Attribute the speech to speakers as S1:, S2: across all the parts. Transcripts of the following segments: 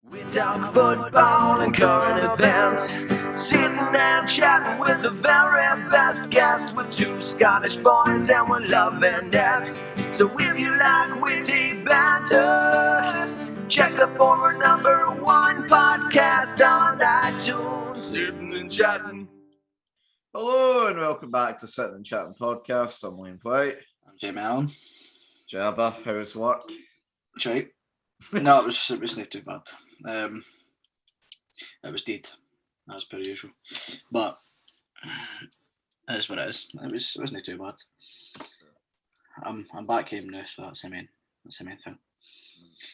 S1: We talk football and current events, sitting and chatting with the very best guests. We're two Scottish boys and we're loving it. So if you like witty banter, check the former #1 podcast on iTunes. Sitting and chatting.
S2: Hello and welcome back to Sitting and Chatting podcast. I'm Whyte.
S3: I'm Jamie Allan.
S2: Jabba, how's work?
S3: Right. No, it was not too bad. It was dead, as per usual. But it is what it is. It wasn't too bad. I'm back home now, so that's the main thing.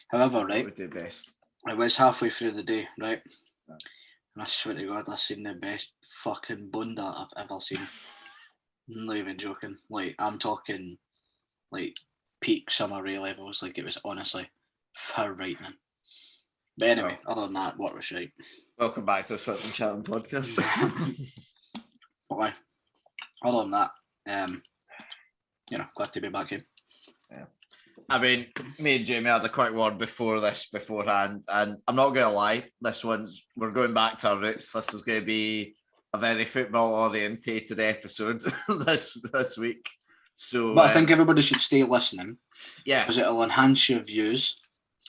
S3: However, right,
S2: We do best.
S3: I was halfway through the day, right? And I swear to God, I've seen the best fucking bunda I've ever seen. I'm not even joking. Like, I'm talking like peak summer ray levels. Like, it was honestly frightening. But anyway, other than that, what was right.
S2: Welcome back to Sitting and Chatting podcast.
S3: But other than that, glad to be back in.
S2: Yeah. I mean, me and Jamie had a quick word beforehand, and I'm not going to lie, we're going back to our roots. This is going to be a very football-orientated episode this week. So,
S3: but I think everybody should stay listening.
S2: Yeah.
S3: Because it'll enhance your views.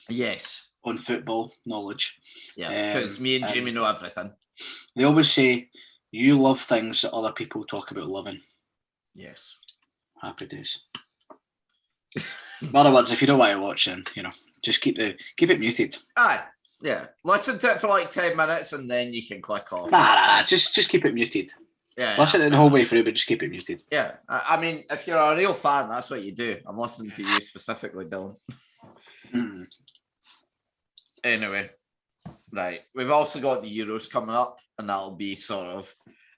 S2: Yes.
S3: On football knowledge.
S2: Yeah, because me and Jamie know everything.
S3: They always say, you love things that other people talk about loving.
S2: Yes.
S3: Happy days. In other words, if you don't want to watch, then, just keep it muted.
S2: Aye. Yeah. Listen to it for like 10 minutes and then you can click off.
S3: Nah, just keep it muted.
S2: Yeah.
S3: Listen to it the whole way through, but just keep it muted.
S2: Yeah. I mean, if you're a real fan, that's what you do. I'm listening to you specifically, Dylan. Anyway, right. We've also got the Euros coming up, and that'll be sort of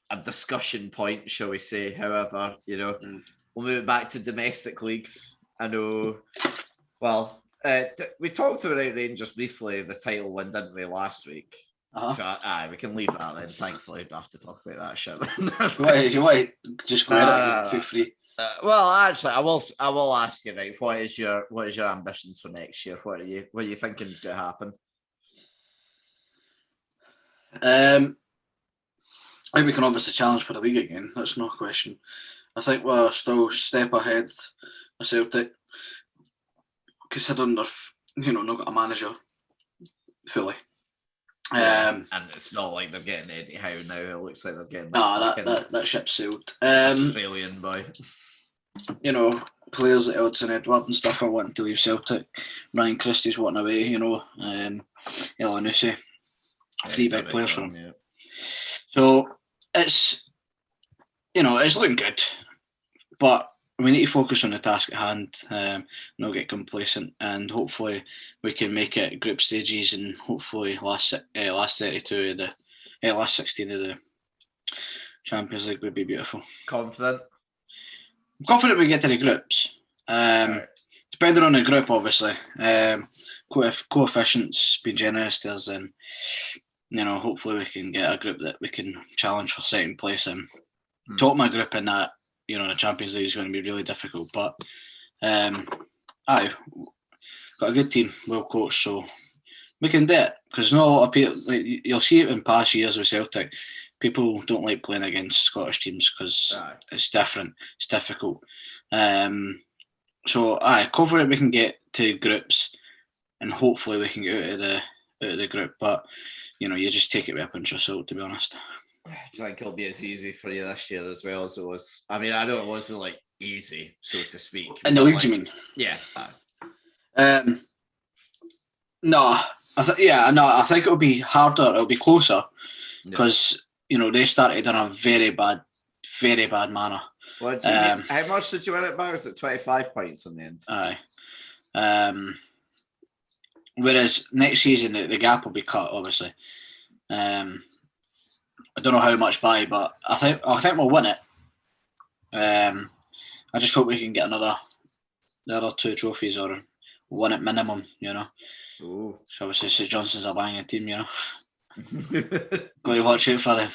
S2: a discussion point, shall we say. However, we'll move it back to domestic leagues. I know, well, we talked about Rangers briefly, the title win, didn't we, last week?
S3: Uh-huh.
S2: So, we can leave that then, thankfully. Don't have to talk about that shit then.
S3: If you want to just go ahead and feel free.
S2: Well, actually, I will ask you, right? What is your ambitions for next year? What are you thinking is going to happen?
S3: I think we can obviously challenge for the league again. That's no question. I think we're still a step ahead of Celtic, considering they've not got a manager fully.
S2: And it's not like they're getting Eddie Howe now. It looks like they're getting
S3: that ship sailed.
S2: Australian boy.
S3: Players like Odsonne Edward and stuff are wanting to leave Celtic. Ryan Christie's wanting away, Elanusi. 3 big players for him.
S2: Yeah.
S3: So it's looking good. But we need to focus on the task at hand, not get complacent, and hopefully we can make it group stages and hopefully last 32 of the last 16 of the Champions League would be beautiful.
S2: Confident?
S3: I'm confident we get to the groups.
S2: Right.
S3: Depending on the group, obviously. Coefficients being generous to us, and hopefully we can get a group that we can challenge for second place in. Top my group in that, the Champions League is going to be really difficult. But got a good team, well coached, so we can do it. Because not a lot of people, you'll see it in past years with Celtic. People don't like playing against Scottish teams because it's different. It's difficult. So, confident we can get to groups, and hopefully we can get out of the group. But you just take it with a pinch of salt, to be honest.
S2: Do you think it'll be as easy for you this year as well as it was? I mean, I know it wasn't like easy, so to speak.
S3: In the leagues, you mean?
S2: Yeah.
S3: No, I think it'll be harder. It'll be closer because they started in a very bad manner.
S2: What did you how much did you win it by? Was it 25 points in the end?
S3: Aye. Whereas next season the gap will be cut, obviously. I don't know how much by, but I think we'll win it. I just hope we can get the other 2 trophies or one at minimum.
S2: Ooh.
S3: So obviously St Johnson's a banging team. Got to watch out for them.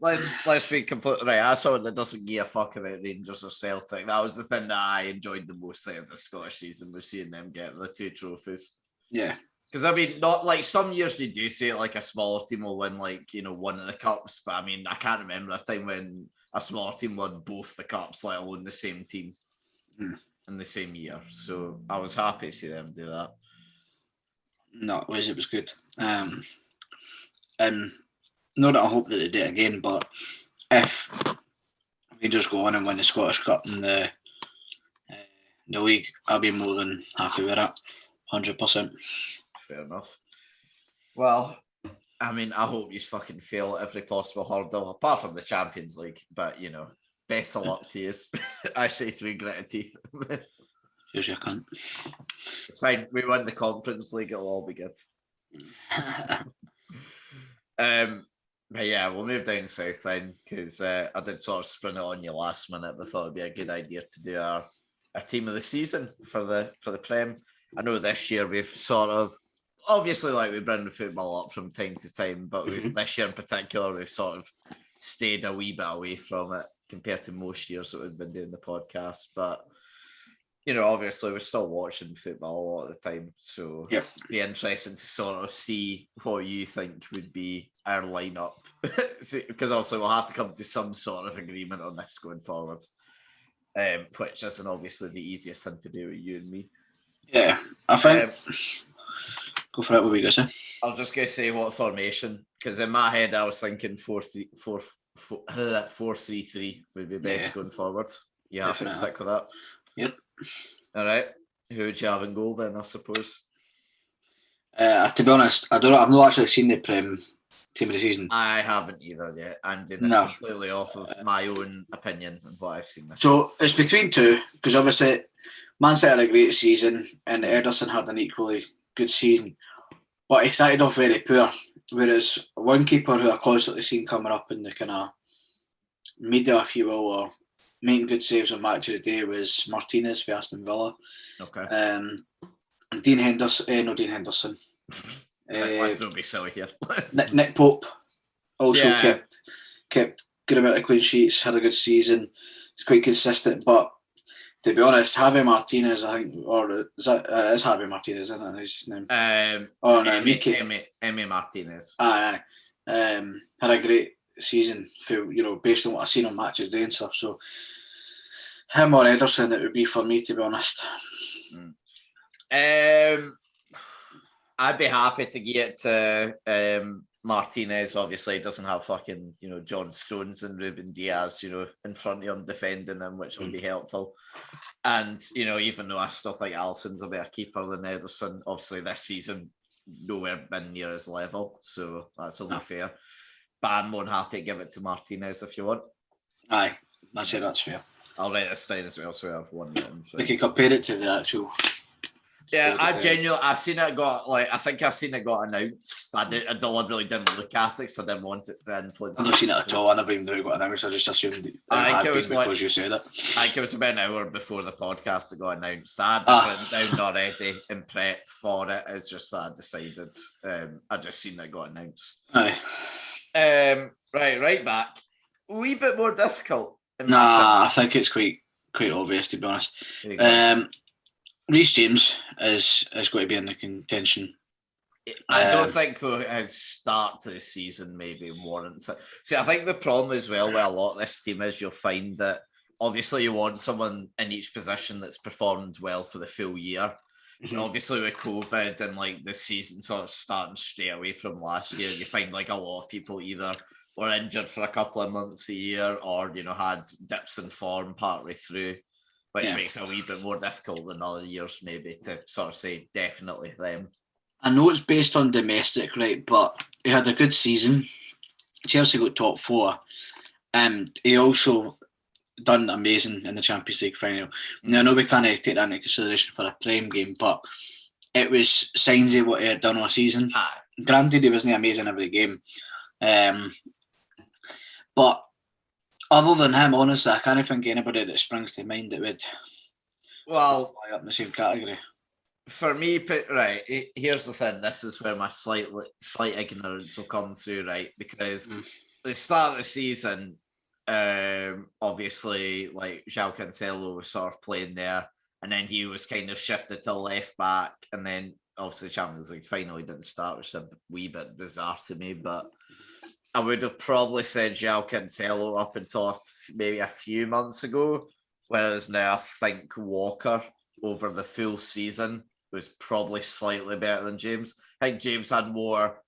S2: Let's be completely right. As someone that doesn't give a fuck about Rangers or Celtic, that was the thing that I enjoyed the most out of the Scottish season, was seeing them get the 2 trophies.
S3: Yeah.
S2: Because I mean, not like some years you do say like a smaller team will win like, you know, one of the cups, but I mean, I can't remember a time when a smaller team won both the cups, let alone the same team in the same year. So I was happy to see them do that.
S3: No, it was good. And not that I hope that they do it again, but if we just go on and win the Scottish Cup and the league, I'll be more than happy with it. 100%.
S2: Fair enough. Well, I mean, I hope you fucking fail at every possible hurdle, apart from the Champions League. But, you know, best of luck to you. I say through gritted teeth.
S3: Cheers, you cunt.
S2: It's fine. We won the Conference League. It'll all be good. But yeah, we'll move down south then, because I did sort of sprint it on you last minute, but thought it'd be a good idea to do our team of the season for the Prem. I know this year we've sort of, obviously, like, we bring the football up from time to time, but this year in particular, we've sort of stayed a wee bit away from it compared to most years that we've been doing the podcast. But, you know, obviously, we're still watching football a lot of the time. So it'd be interesting to sort of see what you think would be our lineup. Because also we'll have to come to some sort of agreement on this going forward, which isn't obviously the easiest thing to do with you and me.
S3: Yeah, I think. Go for it. What were you going to say? I
S2: was just going to say what formation, because in my head I was thinking 4-3-3 would be best going forward. You have to stick with that.
S3: Yep.
S2: All right. Who would you have in goal then, I suppose?
S3: To be honest, I don't know. I've not actually seen the Prem team of the season.
S2: I haven't either yet. I'm doing this completely off of my own opinion and what I've seen.
S3: So it's between two, because obviously Man City had a great season and Ederson had an equally good season, but he started off very poor. Whereas one keeper who I constantly seen coming up in the kind of media, if you will, or making good saves on Match of the Day was Martinez for Aston Villa.
S2: Okay.
S3: And Dean Henderson.
S2: Let's not be silly here.
S3: Nick Pope also kept good amount of clean sheets, had a good season. He's quite consistent, but to be honest, Javi Martinez, I think, or is Javi Martinez, isn't it? His name?
S2: Emi Martinez.
S3: Had a great season for, you know, based on what I've seen on Match of the Day and stuff. So him or Ederson, it would be for me, to be honest.
S2: I'd be happy to get to Martinez. Obviously, he doesn't have fucking, you know, John Stones and Ruben Diaz, you know, in front of him defending him, which will be helpful. And, you know, even though I still think Alisson's a better keeper than Ederson, obviously this season nowhere been near his level, so that's only fair. But I'm more than happy to give it to Martinez if you want.
S3: Aye, that's fair.
S2: I'll write this down as well, so I have one written.
S3: We can compare it to the actual.
S2: Yeah, I've seen it got, like, I think I've seen it got announced. I deliberately didn't look at it because I didn't want it to influence.
S3: I've not seen it at all. I never even knew it got announced. I just assumed it had been because you said it.
S2: I think it was about an hour before the podcast that got announced. I had this written down already in prep for it. It's just that I decided. I just seen it got announced.
S3: Aye.
S2: Right back. A wee bit more difficult.
S3: I think it's quite obvious, to be honest. Reece James is going to be in the contention.
S2: I don't think, though, his start to the season maybe warrants it. See, I think the problem as well with a lot of this team is you'll find that obviously you want someone in each position that's performed well for the full year. And obviously with COVID and like the season sort of starting straight away from last year, you find like a lot of people either were injured for a couple of months a year or, you know, had dips in form partway through, which makes it a wee bit more difficult than other years maybe to sort of say definitely them.
S3: I know it's based on domestic, right, but he had a good season. Chelsea got top four. And he also done amazing in the Champions League final. Now, I know we can't take that into consideration for a Prem game, but it was signs of what he had done all season. Granted, he wasn't amazing every game. But other than him, honestly, I can't think of anybody that springs to mind that would up in the same category.
S2: For me, right, here's the thing. This is where my slight ignorance will come through, right? Because the start of the season, obviously, like, João Cancelo was sort of playing there, and then he was kind of shifted to left back, and then obviously the Champions League final didn't start, which is a wee bit bizarre to me, but I would have probably said João Cancelo up until maybe a few months ago, whereas now I think Walker over the full season was probably slightly better than James. I think James had more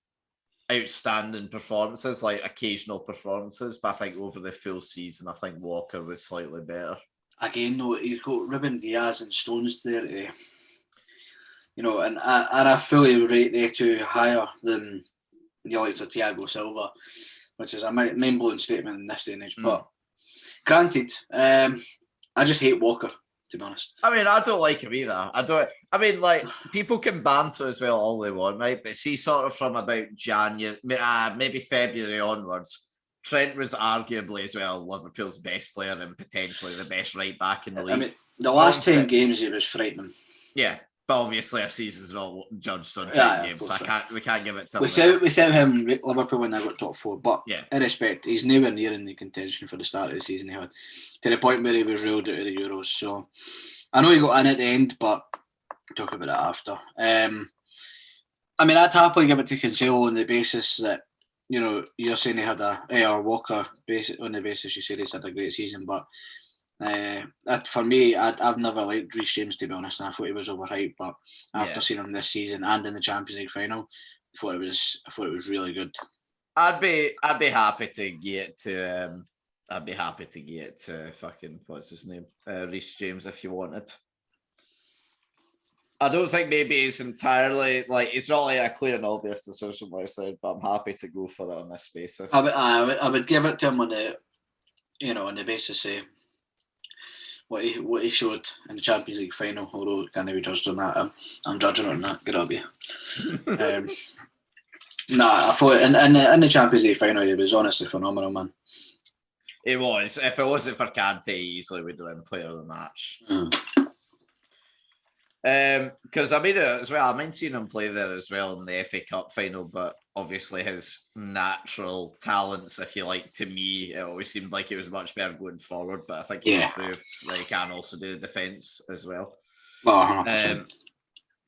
S2: outstanding performances, like occasional performances, but I think over the full season, I think Walker was slightly better.
S3: Again, though, he's got Ruben Diaz and Stones there to, and I fully rate they two higher than the likes of Thiago Silva, which is a mind-blowing statement in this day and age. But granted, I just hate Walker, to be honest.
S2: I mean, I don't like him either. People can banter as well all they want, right? But see, sort of from about January, maybe February onwards, Trent was arguably as well Liverpool's best player and potentially the best right back in the league.
S3: I mean, the last 10 games he was frightening.
S2: Yeah, but obviously a season's not judged on 10 games, so we can't give it to
S3: him. Without him, Liverpool would never got top 4. But
S2: yeah,
S3: in respect, he's nowhere near in the contention for the start of the season he had, to the point where he was ruled out of the Euros. So I know he got in at the end, but we'll talk about that after. I mean, I'd happily give it to Cancelo on the basis that, you're saying he had or Walker on the basis you said he's had a great season, but for me, I've never liked Reece James, to be honest, and I thought he was overhyped. But after seeing him this season and in the Champions League final, I thought it was really good.
S2: I'd be happy to get to fucking what's his name, Reece James, if you wanted. I don't think maybe he's entirely it's not like a clear and obvious decision, like I said, but I'm happy to go for it on this basis.
S3: I would give it to him on the basis of what he showed in the Champions League final, although it can't be judged on that. I'm judging on that. Get up here. I thought in the Champions League final he was honestly phenomenal, man.
S2: It was. If it wasn't for Kante, he easily would have been player of the match. Because I mean as well, I mean seeing him play there as well in the FA Cup final, but obviously his natural talents, if you like, to me, it always seemed like it was much better going forward, but I think he's proved that he can also do the defence as well.
S3: 100%.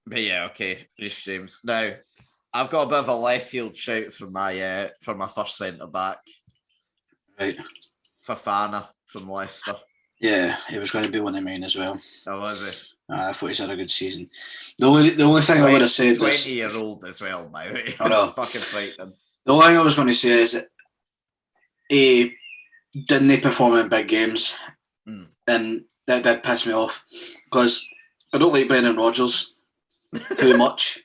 S2: But yeah, okay, Reece James. Now, I've got a bit of a left field shout for my first centre back.
S3: Right.
S2: Fofana from Leicester.
S3: Yeah, he was going to be one of mine as well.
S2: Oh, was he?
S3: I thought he's had a good season. The only thing I would have said is
S2: 20-year-old as well, by the way.
S3: I know.
S2: Fucking frightening.
S3: The only thing I was going to say is that he didn't perform in big games, and that did piss me off because I don't like Brendan Rodgers too much,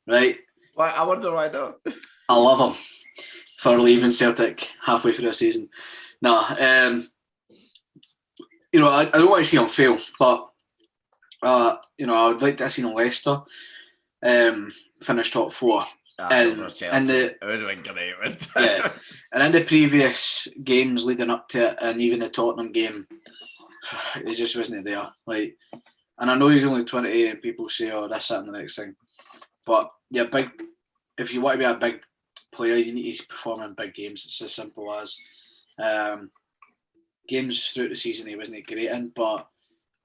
S3: right?
S2: Why? I wonder why not.
S3: I love him for leaving Celtic halfway through the season. I don't want to see him fail, but I would like to have seen Leicester finish top 4. And it
S2: would have been great.
S3: Yeah, and in the previous games leading up to it, and even the Tottenham game, it just wasn't there. And I know he's only 28, and people say, "Oh, this, that, and the next thing." But yeah, if you want to be a big player, you need to perform in big games. It's as simple as games throughout the season he wasn't great in, but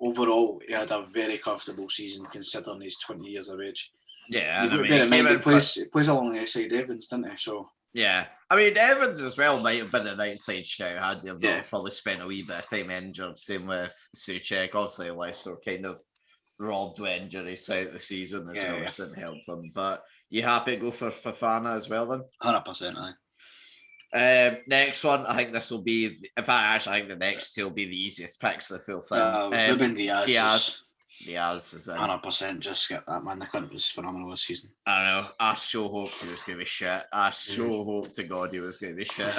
S3: overall he had a very comfortable season considering he's 20 years of age.
S2: Yeah,
S3: he plays alongside Evans, didn't he? So
S2: yeah, I mean Evans as well might have been an outside shout had he not probably spent a wee bit of time injured. Same with Souček. Obviously, Leicester kind of robbed with injuries throughout the season as well, which didn't help them. But you happy to go for Fofana as well then?
S3: 100%, aye.
S2: Next one, I think this will be. In fact, actually, I think the next two will be the easiest picks of the full thing.
S3: Ruben Diaz.
S2: Diaz is in.
S3: 100%. Just skip that, man. The clip was phenomenal this season.
S2: I know. I so hoped he was going to be shit. I so hoped to God he was going to be shit.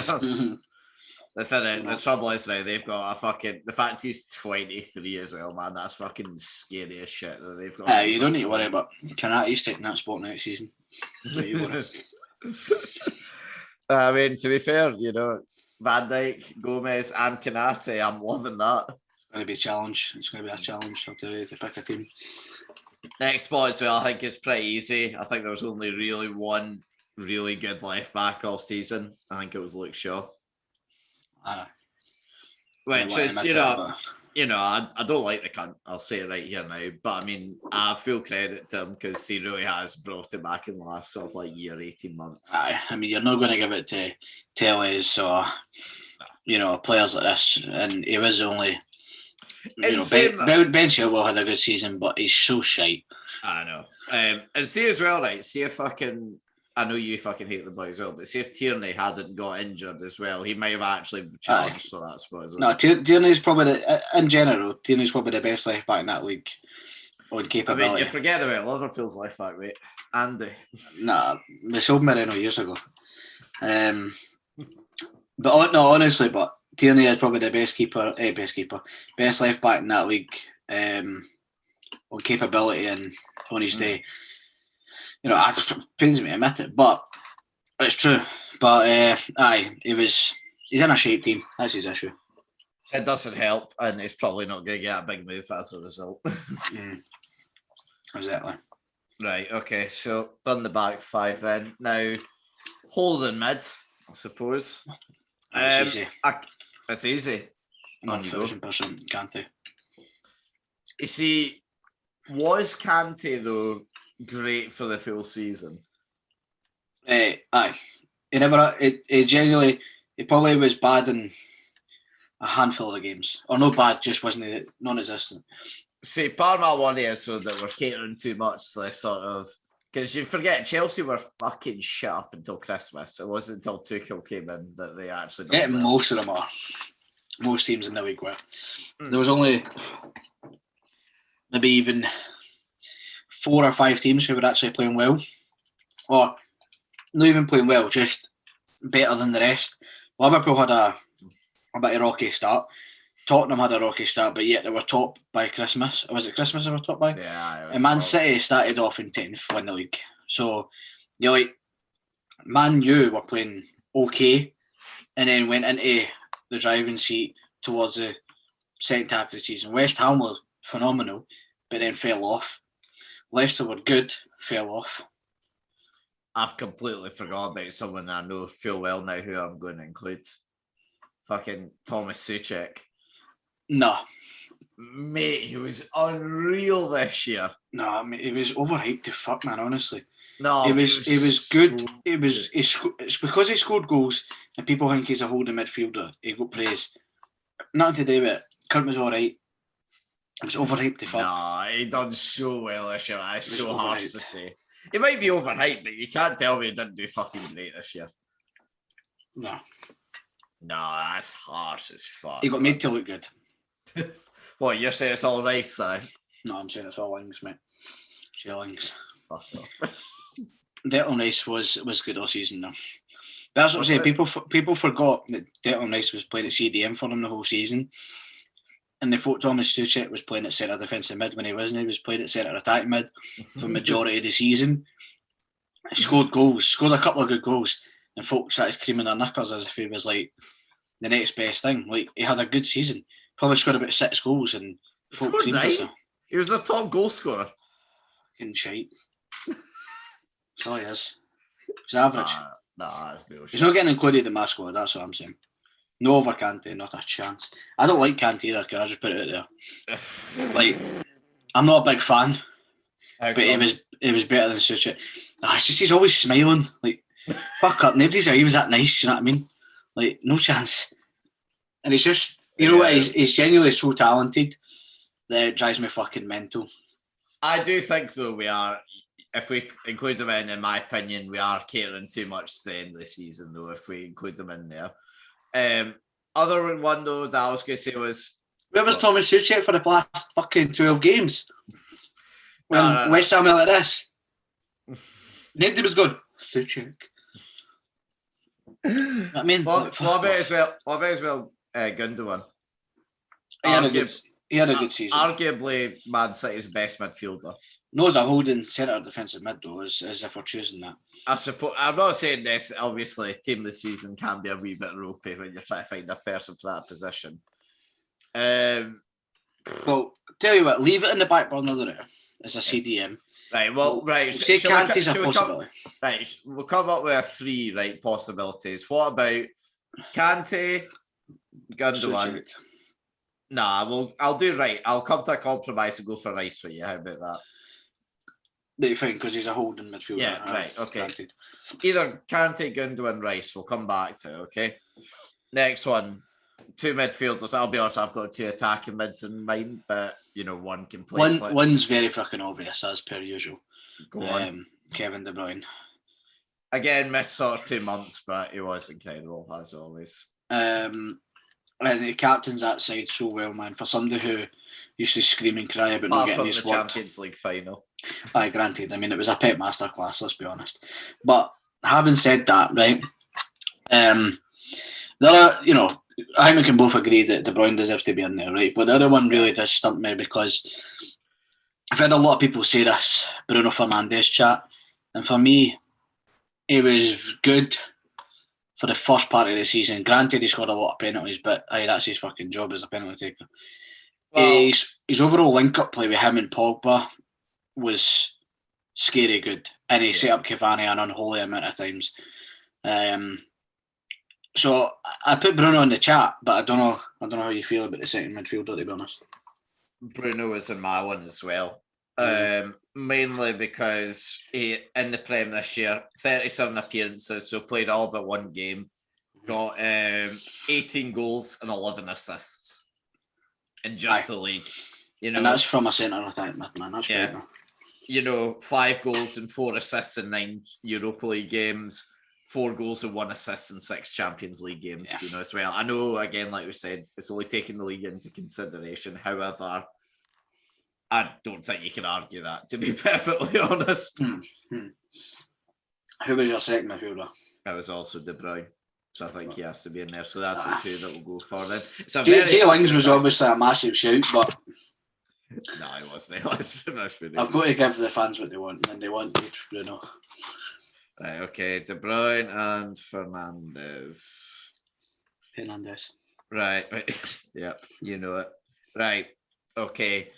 S2: The trouble is now they've got the fact he's 23 as well, man. That's fucking scary as shit that they've got.
S3: You don't need to worry about He's taking that spot next season.
S2: I mean, to be fair, Van Dijk, Gomez, and Kanate, I'm loving that.
S3: It's going to be a challenge. It's going to be a challenge, I'll tell you, to pick a team.
S2: Next spot as well, I think it's pretty easy. I think there was only really one really good left back all season. I think it was Luke Shaw.
S3: I
S2: Which is, you know, I don't like the cunt. I'll say it right here now. But I mean, I full credit to him because he really has brought it back in the last sort of like year, 18 months.
S3: Aye, I mean, you're not going to give it to Tellez or, you know, players like this. And he was only, you know, Ben Chilwell had a good season, but he's so shite.
S2: I know. And see as well, right? See if I know you fucking hate the boy as well, but see if Tierney hadn't got injured as well, he might have actually challenged for that spot as well.
S3: No, Tierney's probably, in general, Tierney's probably the best left back in that league on capability.
S2: I mean, you forget about Liverpool's left back, mate. Andy.
S3: Nah, we sold Moreno years ago. But no, honestly, but Tierney is probably the best left back in that league on capability and on his day. You know, it pains me to admit it, but it's true. But he's in a shite team. That's his issue.
S2: It doesn't help, and he's probably not going to get a big move as a result.
S3: Exactly.
S2: Right, okay, so done the back five then. Now, holding mid, I suppose.
S3: It's easy.
S2: It's easy. On you go.
S3: 1,000% Kante.
S2: You see, was Kante, though, great for the full season?
S3: Aye. He genuinely, he probably was bad in a handful of the games. Or not bad, just wasn't non-existent.
S2: See, part of my worry is so that we're catering too much to this sort of... Because you forget, Chelsea were fucking shit up until Christmas. It wasn't until Tuchel came in that they actually...
S3: Yeah, most of them are. Most teams in the league were. There was only maybe even 4 or 5 teams who were actually playing well. Or not even playing well, just better than the rest. Liverpool had a bit of a rocky start. Tottenham had a rocky start, but yet they were top by Christmas. Was it Christmas they were top by?
S2: Yeah.
S3: And Man City started off in 10th, win the league. So, you're like, Man U were playing okay and then went into the driving seat towards the second half of the season. West Ham were phenomenal, but then fell off. Leicester were good, fell off.
S2: I've completely forgot about someone I know full well now who I'm going to include. Fucking Thomas Souček.
S3: No.
S2: Mate, he was unreal this year.
S3: No, I mean, he was overhyped to fuck, man, honestly.
S2: No,
S3: he was good. It's because he scored goals and people think he's a holding midfielder. He got praise. Nothing to do with it. Kurt was alright. It was overhyped to fuck.
S2: No, he done so well this year. It's so harsh to say. He might be overhyped, but you can't tell me he didn't do fucking great this year.
S3: No.
S2: No, that's harsh as fuck.
S3: He got made to look good.
S2: What, you're saying it's all right, Si?
S3: No, I'm saying it's all wings, mate. Shillings.
S2: Fuck off.
S3: Declan Rice was good all season, though. That's what I'm saying. People forgot that Declan Rice was playing at CDM for him the whole season. And they thought Thomas Souček was playing at centre defensive mid when he wasn't. He was playing at centre attack mid for the majority of the season. He scored a couple of good goals. And folks started creaming their knickers as if he was like the next best thing. Like, he had a good season. Probably scored about 6 goals and folk creamed himself.
S2: He was a top goal scorer.
S3: Fucking shite. That's all he is. He's average.
S2: Nah, that's bullshit.
S3: He's not getting included in my squad, that's what I'm saying. No over Kante, not a chance. I don't like Kante either, can I just put it out there? Like, I'm not a big fan, but he was better than Souček. It's just he's always smiling. Like, fuck up, nobody's he was that nice, you know what I mean? Like, no chance. And it's just, you know what, he's genuinely so talented that it drives me fucking mental. I
S2: do think, though, we are, if we include them in my opinion, we are catering too much to the end of the season, though, if we include them in there. Other one, though, that I was going to say was...
S3: Where was Thomas Souček for the last fucking 12 games? When West Ham were like this? Nobody was good. Souček. I mean...
S2: What about as well Gundogan?
S3: He had a good season.
S2: Arguably Man City's best midfielder.
S3: No, as a holding centre defensive mid, though, as if we're choosing that.
S2: I suppose I'm not saying this. Obviously, team of the season can be a wee bit ropey when you're trying to find a person for that position.
S3: Well, tell you what, leave it in the back burner there as a CDM.
S2: Right. Well, right.
S3: Say Kante's a possibility.
S2: Right. We'll come up with 3 possibilities. What about Kante, Gundogan? Nah, I'll do right. I'll come to a compromise and go for Rice for you. How about that?
S3: Do you think? Because he's a holding midfielder.
S2: Yeah, right. Okay.
S3: Granted.
S2: Either Kante, Gundogan, Rice. We'll come back to. Okay. Next one. 2 midfielders. I'll be honest. I've got 2 attacking mids in mind, but one can play.
S3: One's very fucking obvious, as per usual.
S2: Go on.
S3: Kevin De Bruyne.
S2: Again, missed sort of 2 months, but he was incredible as always.
S3: And the captains that side so well, man. For somebody who used to scream and cry about not getting his
S2: the
S3: work.
S2: Champions League final.
S3: Aye, granted. I mean, it was a pep masterclass, let's be honest. But having said that, right, there are, I think we can both agree that De Bruyne deserves to be in there, right? But the other one really does stump me because I've heard a lot of people say this Bruno Fernandes chat, and for me, he was good for the first part of the season. Granted, he scored a lot of penalties, but that's his fucking job as a penalty taker. Well, his overall link-up play with him and Pogba was scary good, and he set up Cavani an unholy amount of times. So I put Bruno in the chat, but I don't know how you feel about the second midfielder, to be honest.
S2: Bruno was in my one as well. Mainly because he, in the Prem this year, 37 appearances, so played all but one game, got 18 goals and 11 assists in just the league.
S3: And that's from a centre attack mid, man. That's right, man.
S2: 5 goals and 4 assists in 9 Europa League games, 4 goals and 1 assist in 6 Champions League games, as well. I know, again, like we said, it's only taking the league into consideration. However, I don't think you can argue that, to be perfectly honest.
S3: Who was your second midfielder?
S2: That was also De Bruyne. So I think he has to be in there. So that's the 2 that we'll go for then.
S3: Jay Lings was obviously a massive shout, but...
S2: No, he wasn't.
S3: I've got to give the fans what they want, and they wanted Bruno.
S2: Right, okay. De Bruyne and Fernandes. Right. Yep, you know it. Right, okay.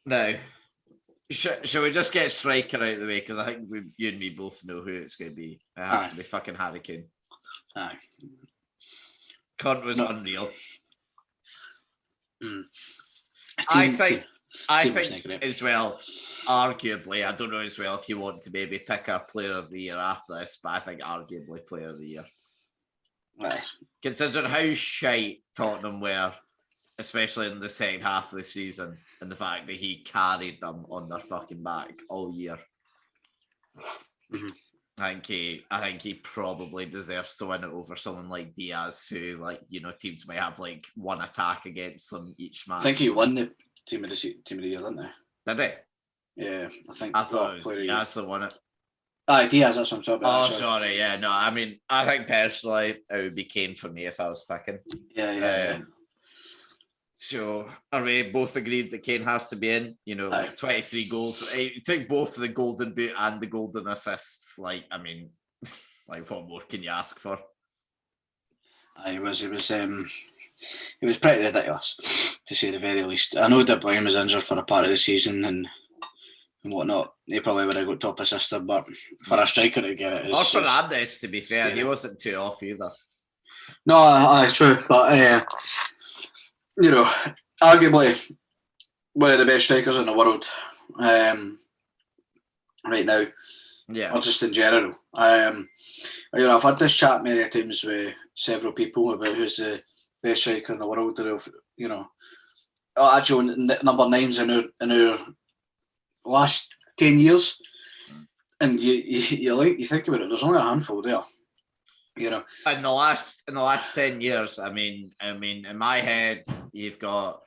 S2: Now, shall we just get striker out of the way? Because I think you and me both know who it's going to be. It has to be fucking Harry Kane.
S3: Aye.
S2: Cunt was unreal. I think as well, arguably, I don't know as well if you want to maybe pick a player of the year after this, but I think arguably player of the year.
S3: Aye.
S2: Considering how shite Tottenham were, especially in the second half of the season, and the fact that he carried them on their fucking back all year. I think he probably deserves to win it over someone like Diaz, who, teams might have one attack against them each match.
S3: I think he won the team of the year, didn't he?
S2: Did he?
S3: Yeah,
S2: I thought it was Diaz that won it.
S3: Diaz, that's what I'm talking about.
S2: Oh, sorry, yeah, no, I mean, I think personally it would be Kane for me if I was picking.
S3: Yeah.
S2: So are we both agreed that Kane has to be in? 23 goals. He took both the golden boot and the golden assists. What more can you ask for?
S3: It was pretty ridiculous, to say the very least. I know De Bruyne was injured for a part of the season and whatnot. He probably would have got top assister, but for a striker to get it is...
S2: Or Fernandes, to be fair. He wasn't too off either.
S3: No, true. But, arguably one of the best strikers in the world right now.
S2: Yeah.
S3: Or just in general. I've had this chat many times with several people about who's the best striker in the world. Actually, number 9's in our last 10 years. And you think about it, there's only a handful there. In
S2: the last 10 years, I mean, in my head, you've got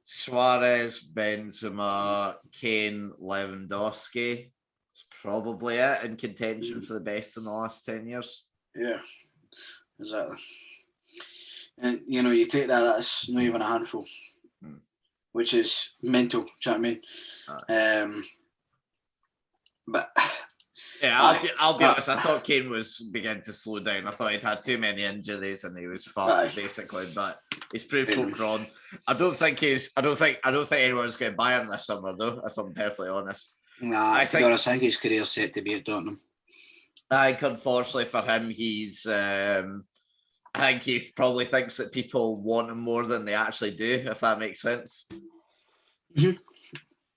S2: Suarez, Benzema, Kane, Lewandowski. It's probably it in contention for the best in the last 10 years.
S3: Yeah, exactly. And you take that's not even a handful, which is mental. Do you know what I mean? But.
S2: Yeah, I'll be honest. I thought Kane was beginning to slow down. I thought he'd had too many injuries and he was fucked basically. But he's proved folk wrong. I don't think anyone's going to buy him this summer though. If I'm perfectly honest.
S3: Nah, I think his career's set to be at Tottenham.
S2: I think unfortunately for him, he's I think he probably thinks that people want him more than they actually do, if that makes sense.
S3: Mm-hmm.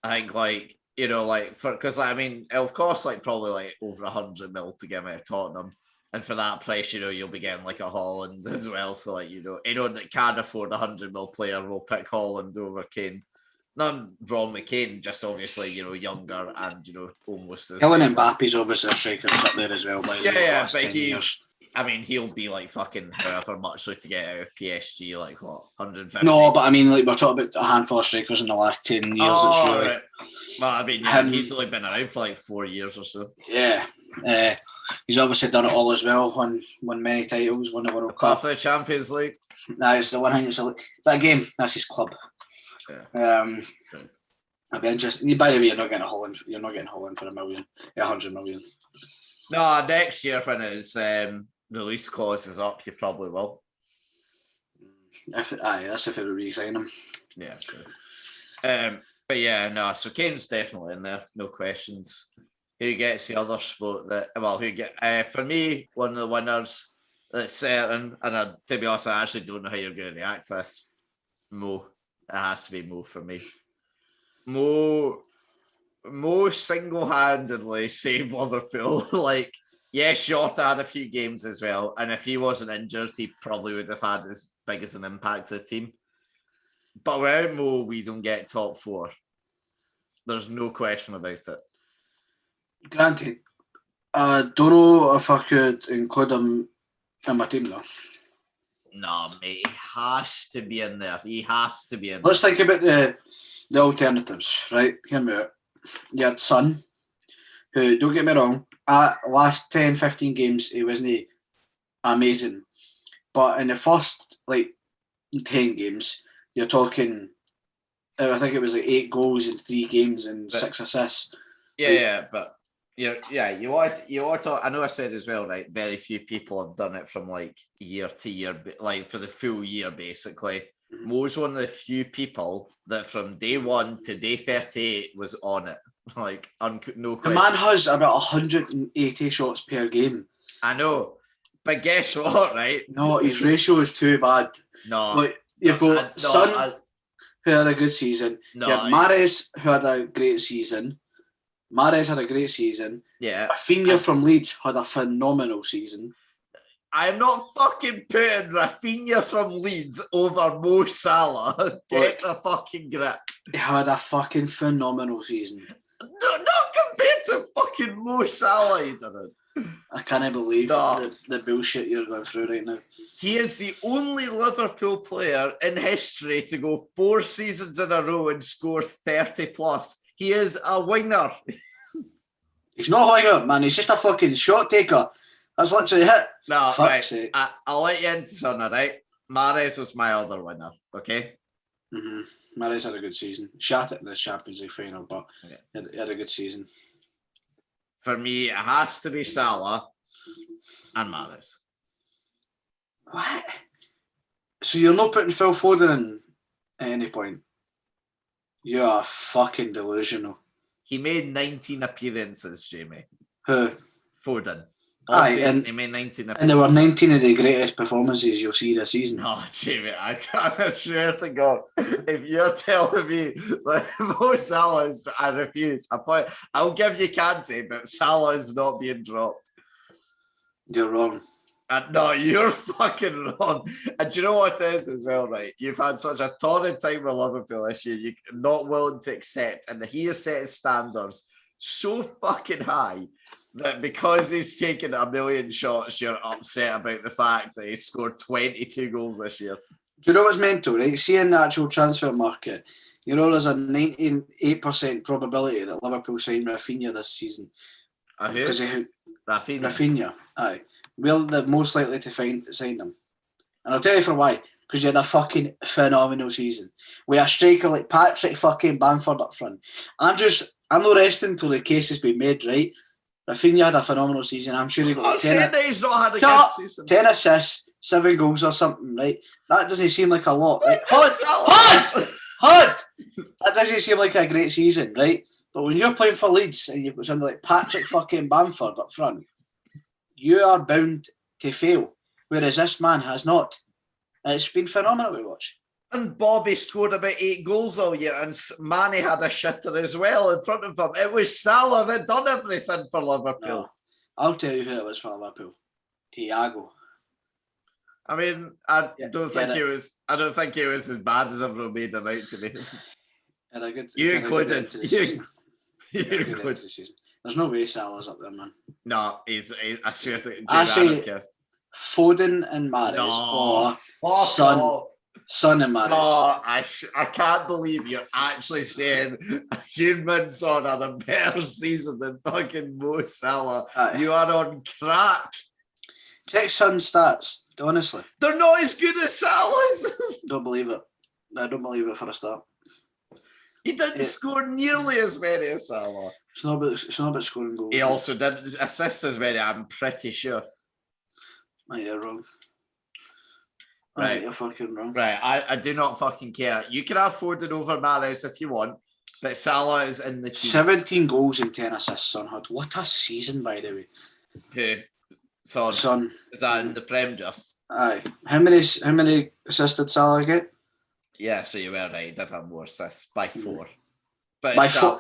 S2: I think, like, you know, like, because I mean, it'll cost like probably like over 100 mil to get him out of Tottenham. And for that price, you know, you'll be getting like a Holland as well. So, like, you know, anyone that can afford a 100 mil player will pick Holland over Kane. Nothing wrong with Kane, just obviously, you know, younger and, you know, almost as
S3: Kylian Mbappe's obviously a striker up there as well. By the
S2: yeah, but
S3: 10 years.
S2: I mean, he'll be like fucking however much so to get out of PSG, like what, 150?
S3: No, but I mean, like, we're talking about a handful of strikers in the last 10 years.
S2: Oh,
S3: really...
S2: right. Well, I mean, yeah, he's only been around for like 4 years or so.
S3: Yeah. He's obviously done it all as well, won many titles, won the World
S2: Cup.
S3: Cup.
S2: The Champions League.
S3: Nah, it's the one thing. But again, that's his club.
S2: Yeah.
S3: I'd be interested. By the way, you're not getting Holland. You're not getting Holland for 100 million.
S2: No, next year when his release clause is up, you probably will.
S3: That's if it would re-sign him.
S2: Yeah, true. But yeah, no. So Kane's definitely in there, no questions. Who gets the other spot that? Well, who get? For me, one of the winners that's certain, and to be honest, I actually don't know how you're going to react to this. Mo, it has to be Mo for me. Mo single-handedly saved Liverpool. Like, yes, Jota had a few games as well, and if he wasn't injured, he probably would have had as big as an impact to the team. But without Mo, we don't get top 4. There's no question about it.
S3: Granted, I don't know if I could include him in my team though.
S2: No, mate, he has to be in there. He has to be in there.
S3: Let's think about the alternatives, right? Hear me out. You had Son, who, don't get me wrong, last 10, 15 games, he wasn't amazing. But in the first, 10 games, you're talking, I think it was 8 goals in 3 games and 6 assists.
S2: Yeah, but you are talking. I know I said as well, right? Very few people have done it from year to year, like for the full year, basically. Mm-hmm. Mo's one of the few people that from day 1 to day 38 was on it. No question.
S3: The man has about 180 shots per game.
S2: I know, but guess what, right?
S3: No, his ratio is too bad.
S2: No,
S3: you've got Son, who had a good season.
S2: No,
S3: you have Mahrez, who had a great season. Mahrez had a great season.
S2: Yeah.
S3: Rafinha from Leeds had a phenomenal season.
S2: I'm not fucking putting Rafinha from Leeds over Mo Salah. Get the fucking grip.
S3: He had a fucking phenomenal season.
S2: No, not compared to fucking Mo Salah, he didn't.
S3: I can't believe the bullshit you're going through right now.
S2: He is the only Liverpool player in history to go 4 seasons in a row and score 30 plus. He is a winger.
S3: He's not a winger, man. He's just a fucking shot taker. That's literally it.
S2: No, right. I'll let you into something, right? Mahrez was my other winner, okay?
S3: Mm-hmm. Mahrez had a good season. Shat at the Champions League final, but he had a good season.
S2: For me, it has to be Salah and Mahrez.
S3: What? So you're not putting Phil Foden in at any point? You are fucking delusional.
S2: He made 19 appearances, Jamie.
S3: Who?
S2: Foden.
S3: And
S2: he made 19 appearances.
S3: And there were 19 of the greatest performances you'll see this season.
S2: No, Jamie, I swear to God, if you're telling me Mo Salah is, I refuse. I'll give you Kante, but Salah is not being dropped.
S3: You're wrong.
S2: No, you're fucking wrong. And do you know what it is as well, right? You've had such a torrid time with Liverpool this year, you're not willing to accept, and he has set his standards so fucking high that because he's taken 1 million shots, you're upset about the fact that he scored 22 goals this year.
S3: Do you know what's mental, right? See, in the actual transfer market, you know there's a 98% probability that Liverpool sign Rafinha this season. Because Rafinha, aye. We're the most likely to sign them. And I'll tell you for why. Because you had a fucking phenomenal season. With a striker like Patrick fucking Bamford up front. I'm not resting until the case has been made, right? Rafinha had a phenomenal season. I'm sure he got 10.
S2: He's not had a good season.
S3: 10 assists, 7 goals or something, right? That doesn't seem like a lot, right? Hud! That doesn't seem like a great season, right? But when you're playing for Leeds and you've got somebody like Patrick fucking Bamford up front, you are bound to fail. whereas this man has not. It's been phenomenal to watch.
S2: And Bobby scored about 8 goals all year, and Manny had a shitter as well in front of him. It was Salah that done everything for Liverpool.
S3: No, I'll tell you who it was for Liverpool. Thiago.
S2: I mean, I don't think he was as bad as everyone made him out to be. You included.
S3: There's no way Salah's up there, man.
S2: No, I swear to
S3: I say Foden and Mahrez. Son and Mahrez.
S2: No, I can't believe you're actually saying humans on a better season than fucking Mo Salah. Aye. You are on crack.
S3: Check Son stats, honestly.
S2: They're not as good as Salah's.
S3: Don't believe it. I don't believe it for a start.
S2: He didn't score nearly as many as Salah.
S3: It's not about scoring goals.
S2: He also didn't assist as many, I'm pretty sure.
S3: You're wrong.
S2: Right.
S3: You're fucking wrong.
S2: Right, I do not fucking care. You can have Foden over Mahrez if you want, but Salah is in the team.
S3: 17 goals and 10 assists, Son had. What a season, by the way.
S2: Who? Son. Is that in the Prem just?
S3: Aye. How many assists did Salah get?
S2: Yeah, so you were right. He did have more assists by 4. But
S3: by 4?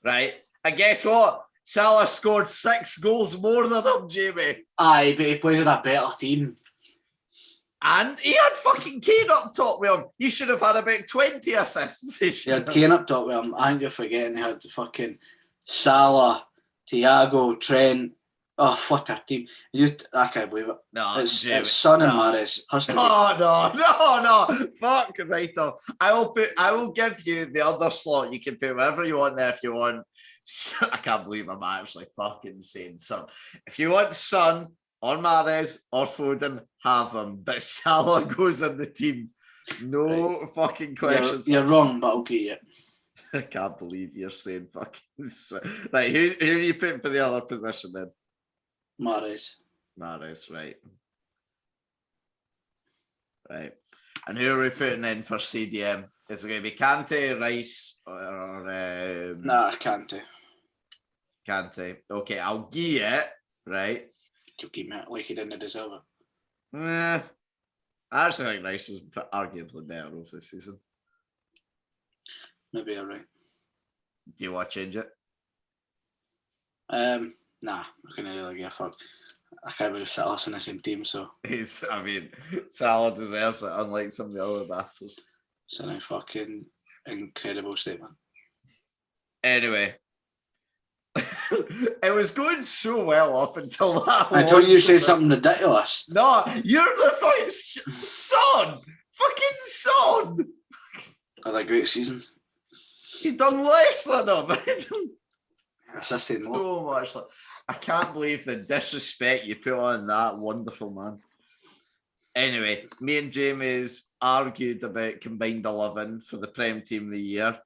S2: Right. And guess what? Salah scored 6 goals more than him, Jamie.
S3: Aye, but he plays on a better team.
S2: And he had fucking Kane up top with him. He should have had about 20 assists.
S3: He had Kane up top with him. I think you're forgetting he had fucking Salah, Thiago, Trent. Oh, what a team. I can't believe it.
S2: No,
S3: it's Son and Mahrez.
S2: No. Fuck right off. I will give you the other slot. You can put whatever you want there if you want. I can't believe I'm actually fucking saying Son. If you want Son or Mahrez or Foden, have them. But Salah goes in the team. No fucking questions.
S3: You're wrong, but okay, yeah.
S2: I can't believe you're saying fucking Son. Right, who are you putting for the other position then?
S3: Mahrez,
S2: right. Right. And who are we putting in for CDM? Is it going to be Kante, Rice, or...
S3: Nah, Kante.
S2: Okay, I'll give you it, right?
S3: You'll give me it like he didn't deserve it.
S2: I actually think Rice was arguably better over this season.
S3: Maybe you're right.
S2: Do you want to change it?
S3: Nah, I couldn't really give a fuck. I can't believe Salah's in the same team, so...
S2: Salah deserves it, unlike some of the other bastards.
S3: It's a fucking incredible statement.
S2: Anyway. It was going so well up until that.
S3: I told you to say something ridiculous.
S2: No, you're the fucking Son! Fucking Son!
S3: Had a great season.
S2: He done less than him.
S3: Assisted more.
S2: So much. I can't believe the disrespect you put on that wonderful man. Anyway, me and Jamie's argued about combined 11 for the Prem Team of the Year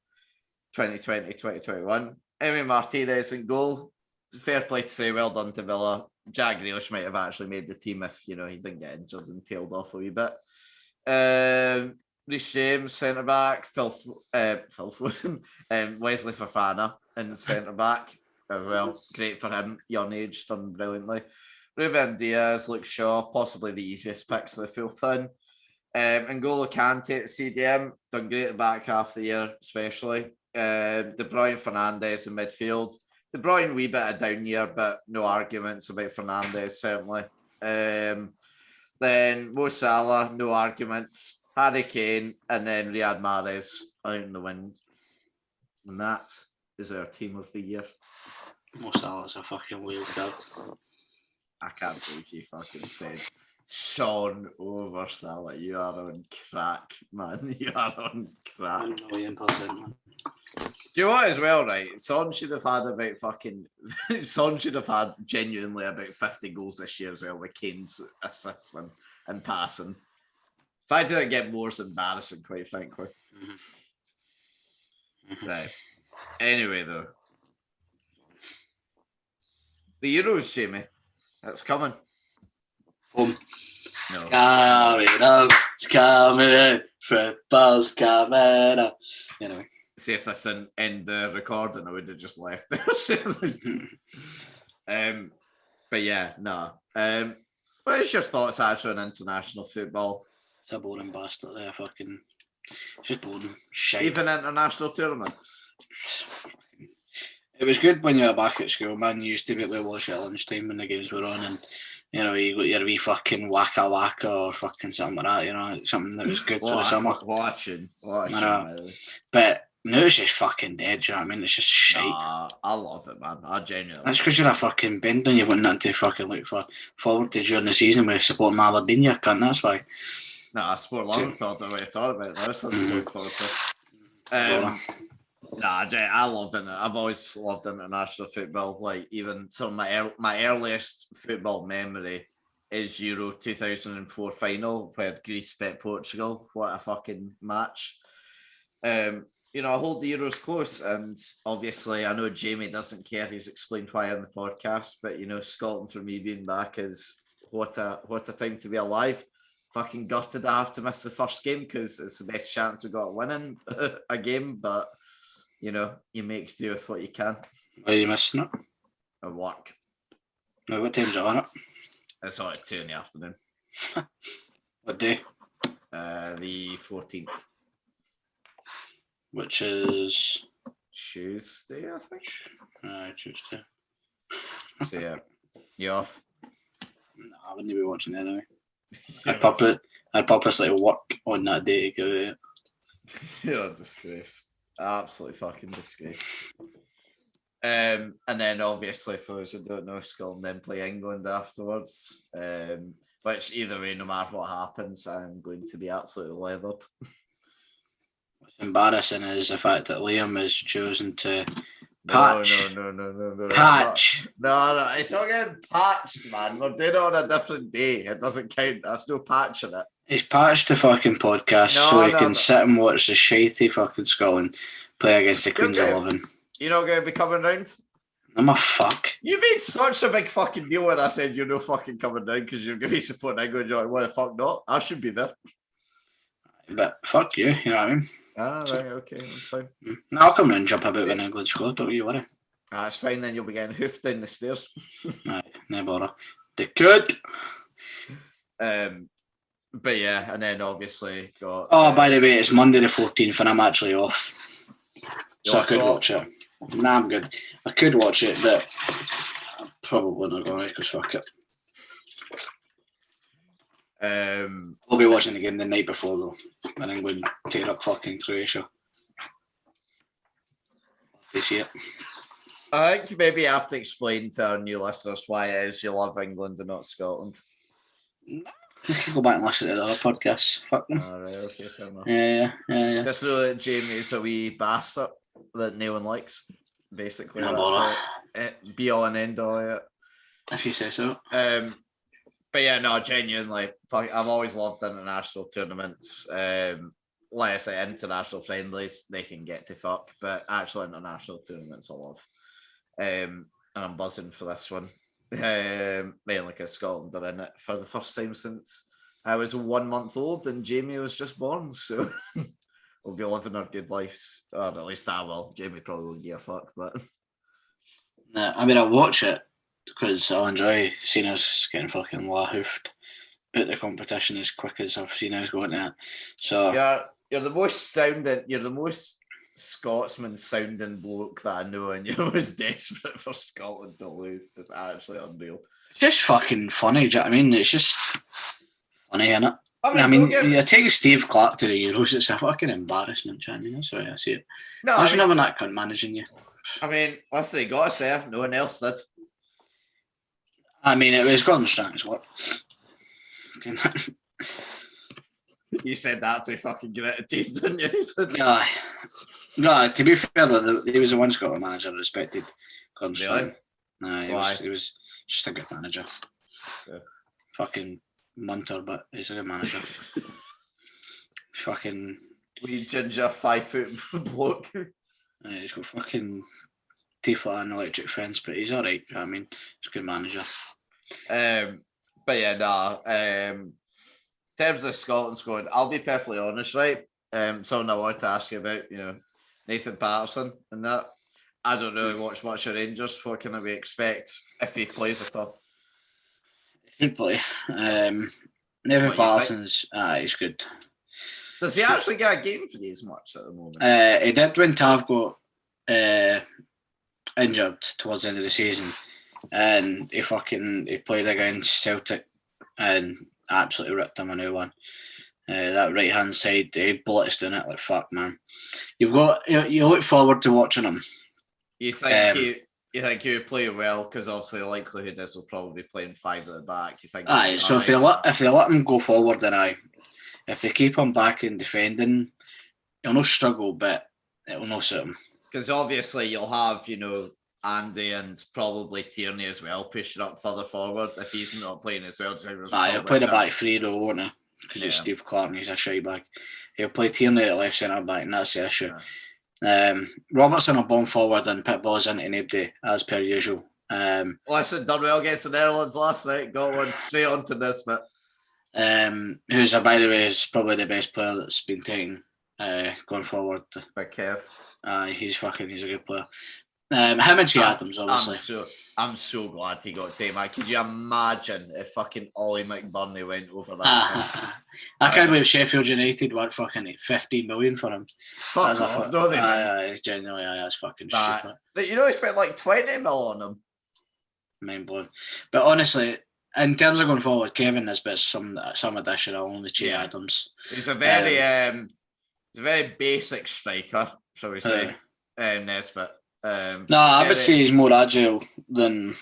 S2: 2020-2021. Emi Martinez in goal. Fair play to say, well done to Villa. Jack Grealish might have actually made the team if he didn't get injured and tailed off a wee bit. Reece James, centre back. Phil Foden, Wesley Fofana in centre back as well. Great for him, young age, done brilliantly. Ruben Diaz, Luke Shaw, possibly the easiest picks of the full thing. N'Golo Kante at CDM, done great the back half of the year, especially. De Bruyne, Fernandes in midfield. De Bruyne, wee bit of down year, but no arguments about Fernandes, certainly. Then Mo Salah, no arguments. Harry Kane, and then Riyad Mahrez out in the wind. And that is our team of the year.
S3: Mo Salah's a fucking wild card.
S2: I can't believe you fucking said Son over Salah. You are on crack, man. You are on crack.
S3: 1,000,000%, man.
S2: Do you know what as well, right? Son should have had genuinely about 50 goals this year as well with Kane's assists and passing. If I didn't get more, it's embarrassing, quite frankly. Right. Anyway, though. The Euros, Jamie. It's coming.
S3: Boom.
S2: No.
S3: It's coming. Football's coming up. Anyway.
S2: See if this didn't end the recording, I would have just left there. But yeah, no. What is your thoughts actually on international football?
S3: It's a boring bastard. Fucking, it's just boring. Shite.
S2: Even international tournaments.
S3: It was good when you were back at school, man. You used to be able to watch it at lunchtime when the games were on, and you know you got your wee fucking waka waka or fucking something like that. You know, something that was good for the summer.
S2: Watching.
S3: But now it's just fucking dead. You know what I mean? It's just shite.
S2: Nah, I love it, man. I genuinely.
S3: That's because you're a fucking bender and you've got nothing to fucking look forward to during the season with supporting Aberdeen. You cunt. That's why.
S2: Nah, Sport London thought the way to talk about this. That's so close. Nah, I love it. I've always loved international football. Like even some of my earliest football memory is Euro 2004 final where Greece beat Portugal. What a fucking match! You know, I hold the Euros close, and obviously, I know Jamie doesn't care. He's explained why on the podcast, but you know, Scotland for me being back is what a time to be alive. Fucking gutted I have to miss the first game because it's the best chance we got of winning a game, but you know, you make do with what you can.
S3: Why are you missing it?
S2: At work.
S3: No, what time's it on it?
S2: It's on at 2 in the afternoon.
S3: What day?
S2: The 14th.
S3: Which is
S2: Tuesday, I think.
S3: Tuesday.
S2: So yeah, you off?
S3: No, I wouldn't be watching it anyway. I'd purposely work on that day to go it.
S2: You're a disgrace. Absolutely fucking disgrace. And then obviously for those who don't know, Scotland then play England afterwards. Which either way, no matter what happens, I'm going to be absolutely leathered.
S3: What's embarrassing is the fact that Liam has chosen to patch.
S2: No.
S3: Patch.
S2: No, it's not getting patched, man. We're doing it on a different day. It doesn't count. There's no patch in it.
S3: He's patched the fucking podcast so he can sit and watch the shitey fucking Scotland play against the Queen's 11.
S2: You're not going to be coming round?
S3: I'm a fuck.
S2: You made such a big fucking deal when I said you're no fucking coming down because you're going to be supporting England. You're like, why the fuck not? I should be there.
S3: But fuck you, you know what I mean?
S2: Ah, right, okay, I'm fine.
S3: No, I'll come in and jump about when England score, don't you worry.
S2: Ah, it's fine, then you'll be getting hoofed down the stairs.
S3: No bother. They could.
S2: But yeah, and then obviously got...
S3: by the way, it's Monday the 14th and I'm actually off. So I could watch it. Nah, I'm good. I could watch it, but I'm probably not going to because fuck it. We'll be watching the game the night before though, when England tear up fucking Croatia. They see it.
S2: I think maybe you have to explain to our new listeners why it is you love England and not Scotland.
S3: You can go back and listen to the other podcasts. Fuck them.
S2: Alright, okay, fair enough.
S3: Yeah.
S2: Just know that Jamie's a wee bastard that no one likes. Basically,
S3: No
S2: that's
S3: bother.
S2: it. Be all and end all it.
S3: If you say so.
S2: But yeah, no, genuinely, I've always loved international tournaments. Like I say, international friendlies, they can get to fuck, but actual international tournaments I love. And I'm buzzing for this one. Mainly because Scotland are in it for the first time since I was 1 month old and Jamie was just born, so we'll be living our good lives, or at least I will. Jamie probably won't give a fuck, but
S3: I mean, I'll watch it because I'll enjoy seeing us getting fucking lahoofed at the competition as quick as I've seen us going to it. So
S2: you're the most Scotsman sounding bloke that I know, and you're always desperate for Scotland to lose. It's actually unreal.
S3: It's just fucking funny, do you know what I mean? It's just funny, innit? I mean, you're taking Steve Clark to the Euros, it's a fucking embarrassment, do you know what I mean? That's the way I see it.
S2: No,
S3: Imagine having that cunt managing you.
S2: I mean, listen, you gotta say, no one else did.
S3: I mean, it was Gordon Strachan's work.
S2: You said that to fucking gritted teeth, didn't you?
S3: No, to be fair though, he was the one Scotland manager I respected. Gordon Strachan.
S2: Why?
S3: He was just a good manager.
S2: Yeah.
S3: Fucking munter, but he's a good manager. Fucking
S2: wee ginger 5 foot bloke.
S3: He's got fucking teeth like an electric fence, but he's alright. You know what I mean, he's a good manager.
S2: But yeah, in terms of Scotland squad, I'll be perfectly honest, right? Something I wanted to ask you about, Nathan Patterson and that. I don't really watch much of Rangers. What can we expect if he plays at all?
S3: Good play. Nathan
S2: What, you
S3: Patterson's, he's good.
S2: Does he actually get a game for these much at the moment?
S3: He did when Tav got injured towards the end of the season, and he played against Celtic and absolutely ripped him a new one. That right hand side, he blitzed in it like fuck, man. You look forward to watching him.
S2: You think you think he would play well, because obviously the likelihood is he'll probably be playing 5 at the back. You think?
S3: Aye, so if they let him go forward, then if they keep him back in defending, he'll not struggle, but it will not suit him.
S2: Because obviously you'll have, Andy and probably Tierney as well pushing up further forward if he's not playing as well.
S3: He'll play the back three though, won't he? Because it's Steve Clark and he's a shy back. He'll play Tierney at left centre back, and that's the issue. Yeah. Robertson will bomb forward and pit balls into nobody as per usual.
S2: Listen, done well against the Netherlands last night. Got one straight onto this, but
S3: who's by the way is probably the best player that's been taken going forward.
S2: By Kev.
S3: He's a good player. Him and Che Adams, obviously.
S2: I'm so glad he got taken. Could you imagine if fucking Ollie McBurney went over that?
S3: I can't believe Sheffield United want fucking 15 million for him.
S2: Fuck off, don't they?
S3: Genuinely, that's fucking stupid.
S2: He spent like 20 mil on him.
S3: Mind blown. But honestly, in terms of going forward, Kevin has been some additional on the Che Adams.
S2: He's a very basic striker, shall we say, Nesbitt.
S3: I would say he's more agile than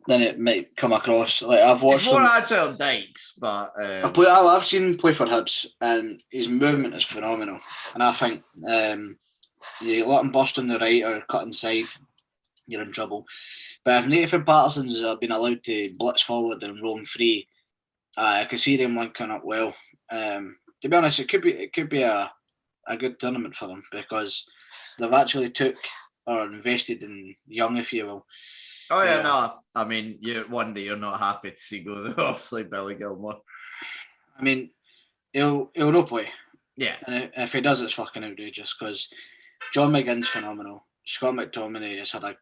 S3: it might come across. Like I've watched.
S2: He's more agile than Dykes, but
S3: I've seen him play for Hibs, and his movement is phenomenal. And I think you let him burst on the right or cut inside, you're in trouble. But if Nathan Patterson's been allowed to blitz forward and roam free, I can see them linking up well. To be honest, it could be a good tournament for them, because they've actually took or invested in young, if you will.
S2: Oh yeah, no. I mean, one day you're not happy to see go though, obviously Billy Gilmore.
S3: I mean, he'll not play.
S2: Yeah.
S3: And if he does, it's fucking outrageous, because John McGinn's phenomenal. Scott McTominay has had a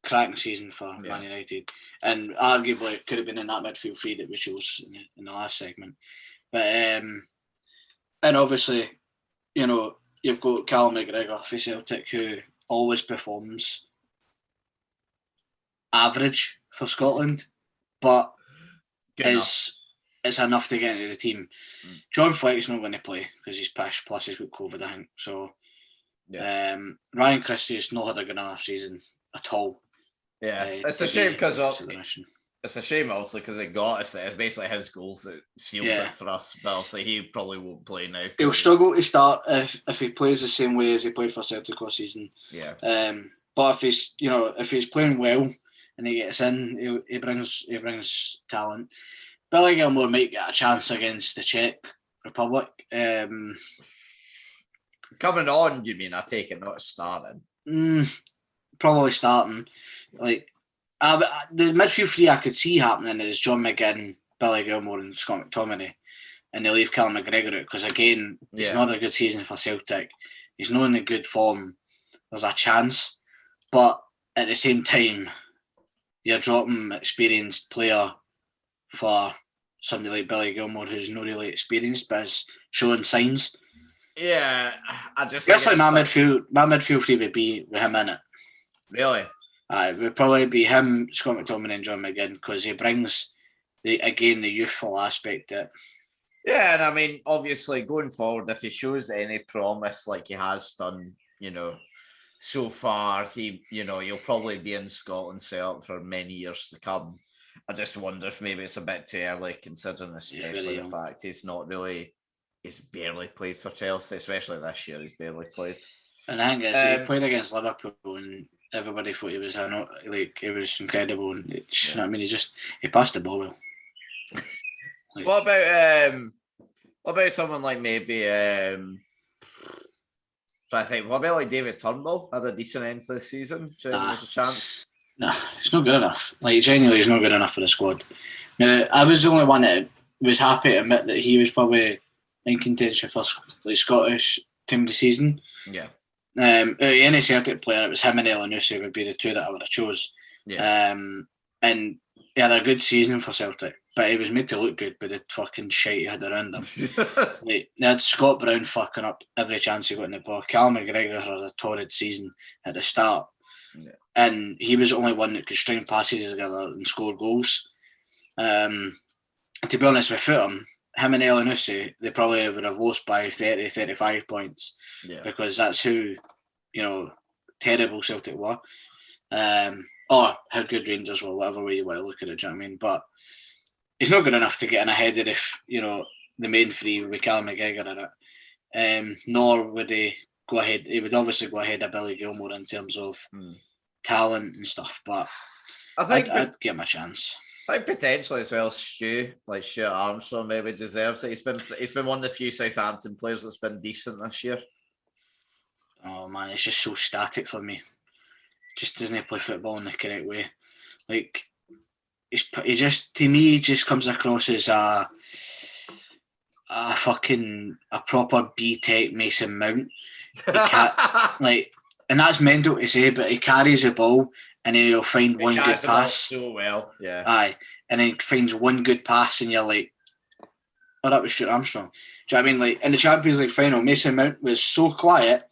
S3: cracking season for Man United, and arguably could have been in that midfield three that we chose in the last segment. But and obviously, you've got Callum McGregor for Celtic, who always performs average for Scotland, but it's enough to get into the team. John Fleck's not going to play because he's pish, plus he's got COVID, I think. So Ryan Christie's not had a good enough season at all.
S2: Yeah, it's a shame because obviously because it got us there. It's basically his goals that sealed it for us. But obviously he probably won't play now.
S3: He'll struggle to start if he plays the same way as he played for Celtic last season.
S2: Yeah.
S3: But if he's playing well and he gets in, he brings talent. Billy Gilmore might get a chance against the Czech Republic.
S2: Coming on, you mean? I take it not starting.
S3: Probably starting. Like the midfield three I could see happening is John McGinn, Billy Gilmore, and Scott McTominay, and they leave Callum McGregor out because again he's not a good season for Celtic. He's not in a good form. There's a chance, but at the same time, you're dropping experienced player for somebody like Billy Gilmore, who's not really experienced but is showing signs.
S2: Yeah, I just
S3: guess like my midfield three would be with him in it.
S2: Really?
S3: It would probably be him, Scott McTominay, and John McGinn, because he brings the youthful aspect to it.
S2: Yeah, and I mean, obviously, going forward, if he shows any promise like he has done, so far, he'll probably be in Scotland set up for many years to come. I just wonder if maybe it's a bit too early, considering especially the fact he's barely played for Chelsea, especially this year. He's barely played.
S3: And I think he played against Liverpool, and everybody thought he was he was incredible. And he passed the ball well.
S2: What about someone like maybe? I think what about like David Turnbull? Had a decent end for the season. Do you think there's a chance?
S3: No, it's not good enough. Like genuinely, he's not good enough for the squad. Now, I was the only one that was happy to admit that he was probably in contention for Scottish team of the season.
S2: Yeah.
S3: Any Celtic player, it was him and Elyounoussi would be the two that I would have chose.
S2: Yeah.
S3: And he had a good season for Celtic. but he was made to look good by the fucking shit he had around him. Like, they had Scott Brown fucking up every chance he got in the ball. Callum McGregor had a torrid season at the start.
S2: Yeah.
S3: And he was the only one that could string passes together and score goals. To be honest, with Fulham, him and Allan, they probably would have lost by 30, 35 points because that's who, terrible Celtic were. Or how good Rangers were, whatever way you want to look at it, do you know what I mean? But he's not good enough to get in ahead of the main three with Callum McGregor in it. Nor would he go ahead. He would obviously go ahead of Billy Gilmore in terms of talent and stuff, but I think I'd give him a chance.
S2: I think potentially as well, Stuart Armstrong maybe deserves it. He's been one of the few Southampton players that's been decent this year.
S3: Oh man, it's just so static for me. Just doesn't play football in the correct way. Like he just, to me, just comes across as a proper B-Tech Mason Mount. And that's mental to say, but he carries the ball and then he'll find one good pass.
S2: So well, yeah.
S3: Aye, and then he finds one good pass, and you're like, "Oh, that was Stuart Armstrong." Do you know what I mean? Like in the Champions League final, Mason Mount was so quiet,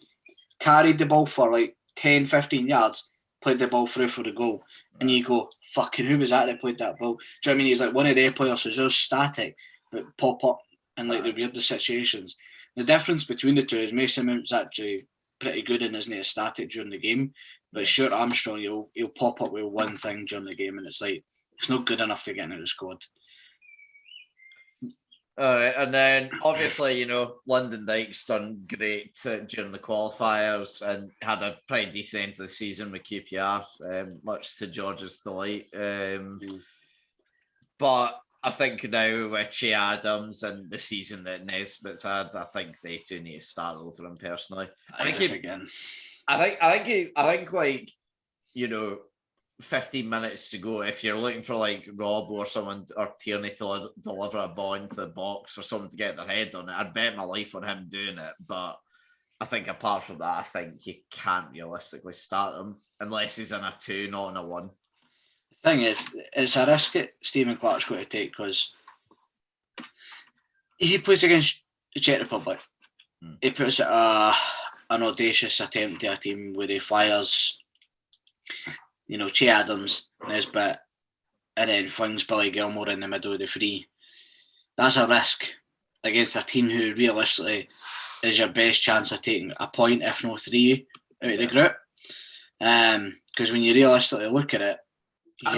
S3: carried the ball for like 10, 15 yards, played the ball through for the goal, and you go, "Fucking who was that played that ball?" Do you know what I mean? He's like one of their players who's just static, but pop up in like the weirdest situations. The difference between the two is Mason Mount's actually pretty good and isn't static during the game. But Stuart Armstrong, he'll pop up with one thing during the game, and it's like it's not good enough to get into the squad.
S2: All right, and then obviously, London Dykes done great during the qualifiers and had a pretty decent end of the season with QPR, much to George's delight. But I think now with Che Adams and the season that Nesbitt's had, I think they two need to start over him personally. I think 15 minutes to go, if you're looking for like Rob or someone or Tierney to deliver a ball into the box for someone to get their head on it, I'd bet my life on him doing it. But I think apart from that, I think you can't realistically start him unless he's in a 2, not in a 1.
S3: The thing is, it's a risk that Stephen Clark's got to take because if he plays against the Czech Republic, he puts an audacious attempt to a team where he fires Che Adams, Nesbitt, and then flings Billy Gilmore in the middle of the three. That's a risk against a team who realistically is your best chance of taking a point, if not 3, out of the group. Because when you realistically look at it,
S2: I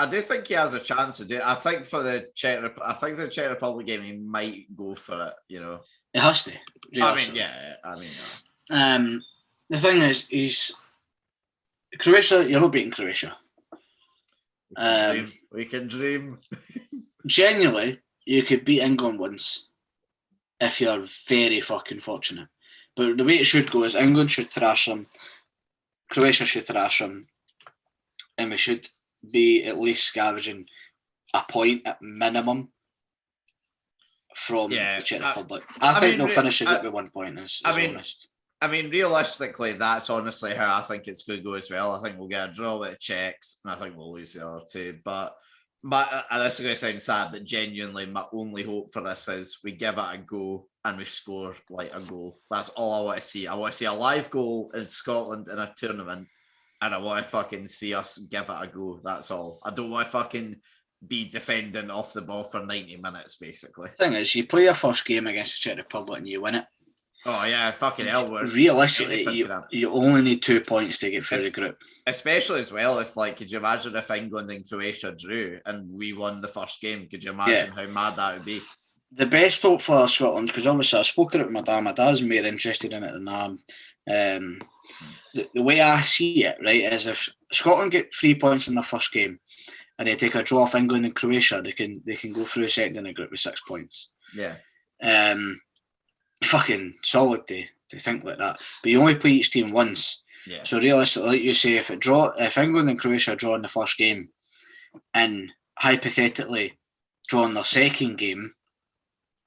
S2: do think he has a chance to do it. I think for the Czech Republic game, he might go for it.
S3: It has to. The thing is, he's Croatia. You're not beating Croatia.
S2: We can dream.
S3: Genuinely, you could beat England once if you're very fucking fortunate. But the way it should go is England should thrash them, Croatia should thrash them, and we should be at least scavenging a point at minimum from the Czech Republic. I think they'll finish it with 1 point. Honest.
S2: I mean, realistically, that's honestly how I think it's going to go as well. I think we'll get a draw with the Czechs, and I think we'll lose the other two. But and this is going to sound sad, but genuinely, my only hope for this is we give it a go and we score like a goal. That's all I want to see. I want to see a live goal in Scotland in a tournament, and I want to fucking see us give it a go. That's all. I don't want to fucking be defending off the ball for 90 minutes, basically.
S3: The thing is, you play your first game against the Czech Republic and you win it.
S2: Oh yeah, fucking hell.
S3: Realistically, you only need 2 points to get through the group.
S2: Especially as well, if could you imagine if England and Croatia drew and we won the first game? Could you imagine how mad that would be?
S3: The best hope for Scotland, because obviously I've spoken it with my dad. My dad's more interested in it than I am. The way I see it, right, is if Scotland get 3 points in the first game and they take a draw off England and Croatia, they can go through second in the group with 6 points.
S2: Yeah.
S3: Fucking solid to think like that. But you only play each team once.
S2: Yeah.
S3: So realistically, like you say, if England and Croatia draw in the first game and hypothetically draw in their second game,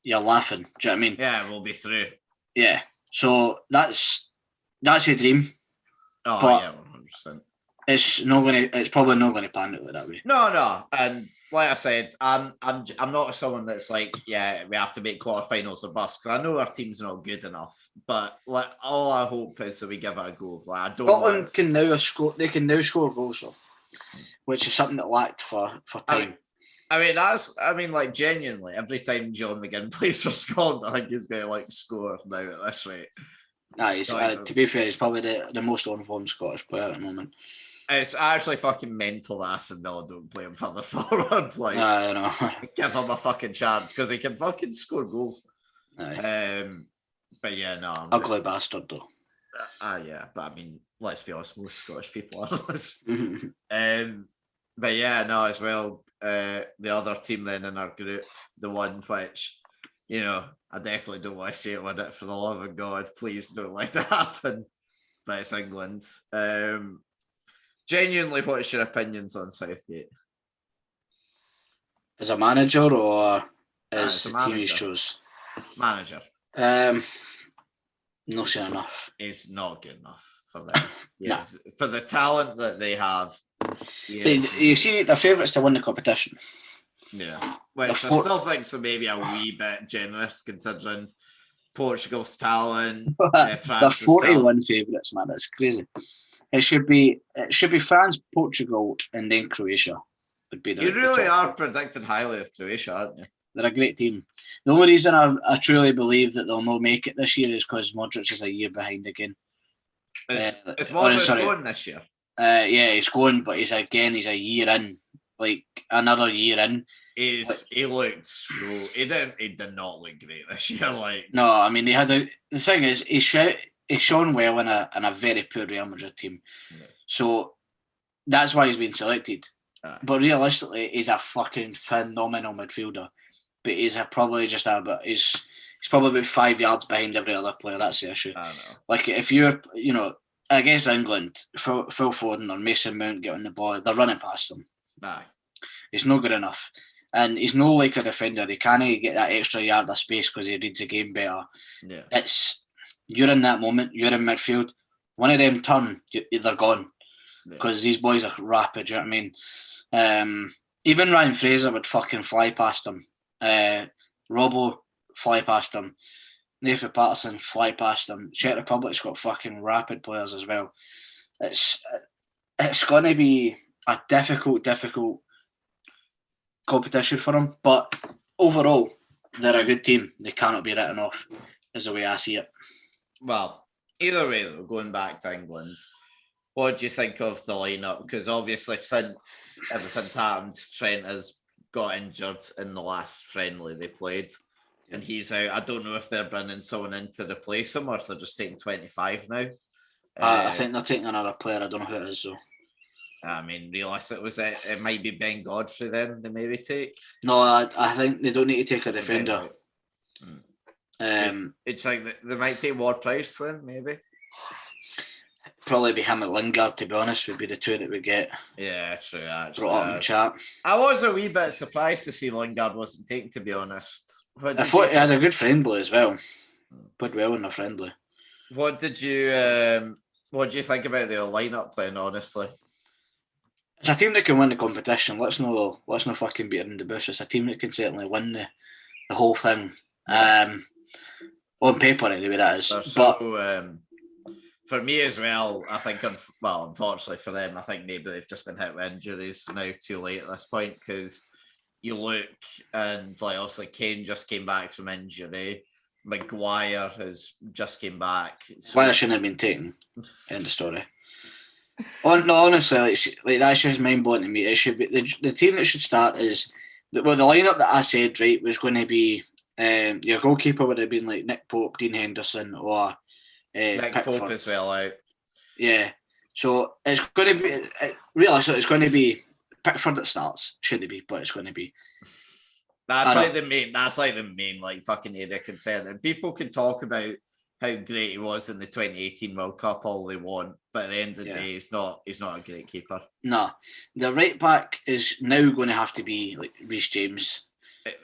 S3: you're laughing. Do you know what I mean?
S2: Yeah, we'll be through.
S3: Yeah. So that's a dream.
S2: Oh, yeah, 100%.
S3: It's not going to. It's probably not going to pan out like that way.
S2: No, and like I said, I'm not someone that's like, yeah, we have to make quarterfinals or bust, because I know our team's not good enough. But like, all I hope is that we give it a go. Like, I don't.
S3: Scotland can now score. They can now score goals, though, which is something that lacked for time.
S2: I mean, like, genuinely, every time John McGinn plays for Scotland, I think he's going to like score now at this rate.
S3: Nah, to be fair, he's probably the most on-form Scottish player at the moment.
S2: It's actually fucking mental that Aston Villa don't play him further forward. Like,
S3: I know.
S2: give him a fucking chance, because he can fucking score goals.
S3: Aye.
S2: But yeah, no.
S3: Ugly bastard, though.
S2: Yeah, but I mean, let's be honest, most Scottish people are this. But yeah, no, as well, the other team then in our group, the one which, you know, I definitely don't want to see it win it, for the love of God. Please don't let it happen. But it's England. Genuinely, what's your opinions on Southgate?
S3: As a manager or as
S2: a
S3: the team he
S2: manager.
S3: chose?
S2: Manager.
S3: Not saying enough.
S2: Is not good enough for them.
S3: Yes.
S2: Nah. For the talent that they have.
S3: You see, they're favourites to win the competition.
S2: Yeah. Which I still think so, maybe a wee bit generous, considering Portugal's talent, France's
S3: They're 41
S2: talent.
S3: favourites, man. That's crazy. It should be France, Portugal, and then Croatia. Would be
S2: You really are predicting highly of Croatia, aren't you?
S3: They're a great team. The only reason I truly believe that they'll not make it this year is because Modric is a year behind again.
S2: Is Modric going this year?
S3: Yeah, he's going, but he's a year in, like another year in.
S2: He looked so. He did not look great this year. Like,
S3: no, I mean the thing is he's shown well in a very poor Real Madrid team, so that's why he's been selected. But realistically, he's a fucking phenomenal midfielder. But he's probably about 5 yards behind every other player. That's the issue.
S2: I know.
S3: Like if you're, against England, Phil Foden or Mason Mount get on the ball, they're running past them.
S2: Aye.
S3: He's not good enough. And he's no like a defender. He can't get that extra yard of space because he reads the game better.
S2: Yeah.
S3: You're in that moment, you're in midfield. One of them turn, they're gone. Because these boys are rapid, you know what I mean? Even Ryan Fraser would fucking fly past him. Robbo, fly past him. Nathan Patterson, fly past him. Czech Republic's got fucking rapid players as well. It's going to be a difficult competition for them, but overall, they're a good team. They cannot be written off, is the way I see it.
S2: Well, either way, though, going back to England, what do you think of the lineup? Because obviously, since everything's happened, Trent has got injured in the last friendly they played, and he's out. I don't know if they're bringing someone in to replace him or if they're just taking 25 now.
S3: I think they're taking another player. I don't know who it is, though.
S2: I mean, realistically, it might be Ben Godfrey then they maybe take.
S3: No, I think they don't need to take a defender.
S2: It's like they might take Ward-Prowse then, maybe.
S3: Probably be him at Lingard, to be honest, would be the two that we get.
S2: Yeah, true. Actually,
S3: brought up in chat.
S2: I was a wee bit surprised to see Lingard wasn't taken, to be honest.
S3: I thought he had a good friendly as well. Played well in a friendly.
S2: What do you think about their lineup then, honestly?
S3: It's a team that can win the competition. Let's not fucking beat around the bush. It's a team that can certainly win the whole thing. On paper, anyway, that is.
S2: So, for me as well, I think, unfortunately for them, I think maybe they've just been hit with injuries now too late at this point, because you look and like obviously Kane just came back from injury. Maguire has just came back.
S3: Maguire shouldn't have been taken. End of story. No, honestly, like that's just mind blowing to me. It should be the team that should start is the lineup that I said right was going to be your goalkeeper would have been like Nick Pope, Dean Henderson, or
S2: Nick
S3: Pickford.
S2: Pope as well out.
S3: Yeah, so it's going to be realistically it's going to be Pickford that starts. Shouldn't be, but it's going to be.
S2: That's like the main like fucking area concern, and people can talk about how great he was in the 2018 World Cup all they want, but at the end of the day, he's not a great keeper. No,
S3: the right back is now going to have to be like Reece James.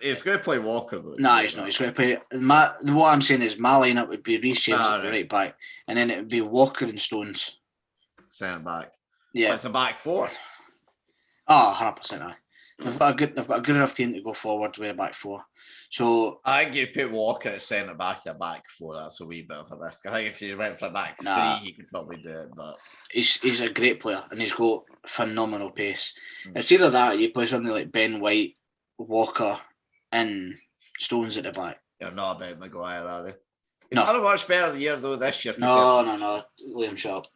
S2: He's going to play Walker though.
S3: No, he's not. He's going to play. What I'm saying is my lineup would be Reece James at the right back, and then it would be Walker and Stones
S2: centre back.
S3: Yeah.
S2: It's a back four.
S3: Oh, 100%. Aye. They've got a good enough team to go forward with a back four. So
S2: I think you put Walker at centre back at back four. That's a wee bit of a risk. I think if you went for a back three, he could probably do it. But
S3: he's a great player and he's got phenomenal pace. It's either that or you play something like Ben Whyte, Walker, and Stones at the back.
S2: You're not about Maguire, are they? He's had a much better year though this year.
S3: No. Liam Sharp.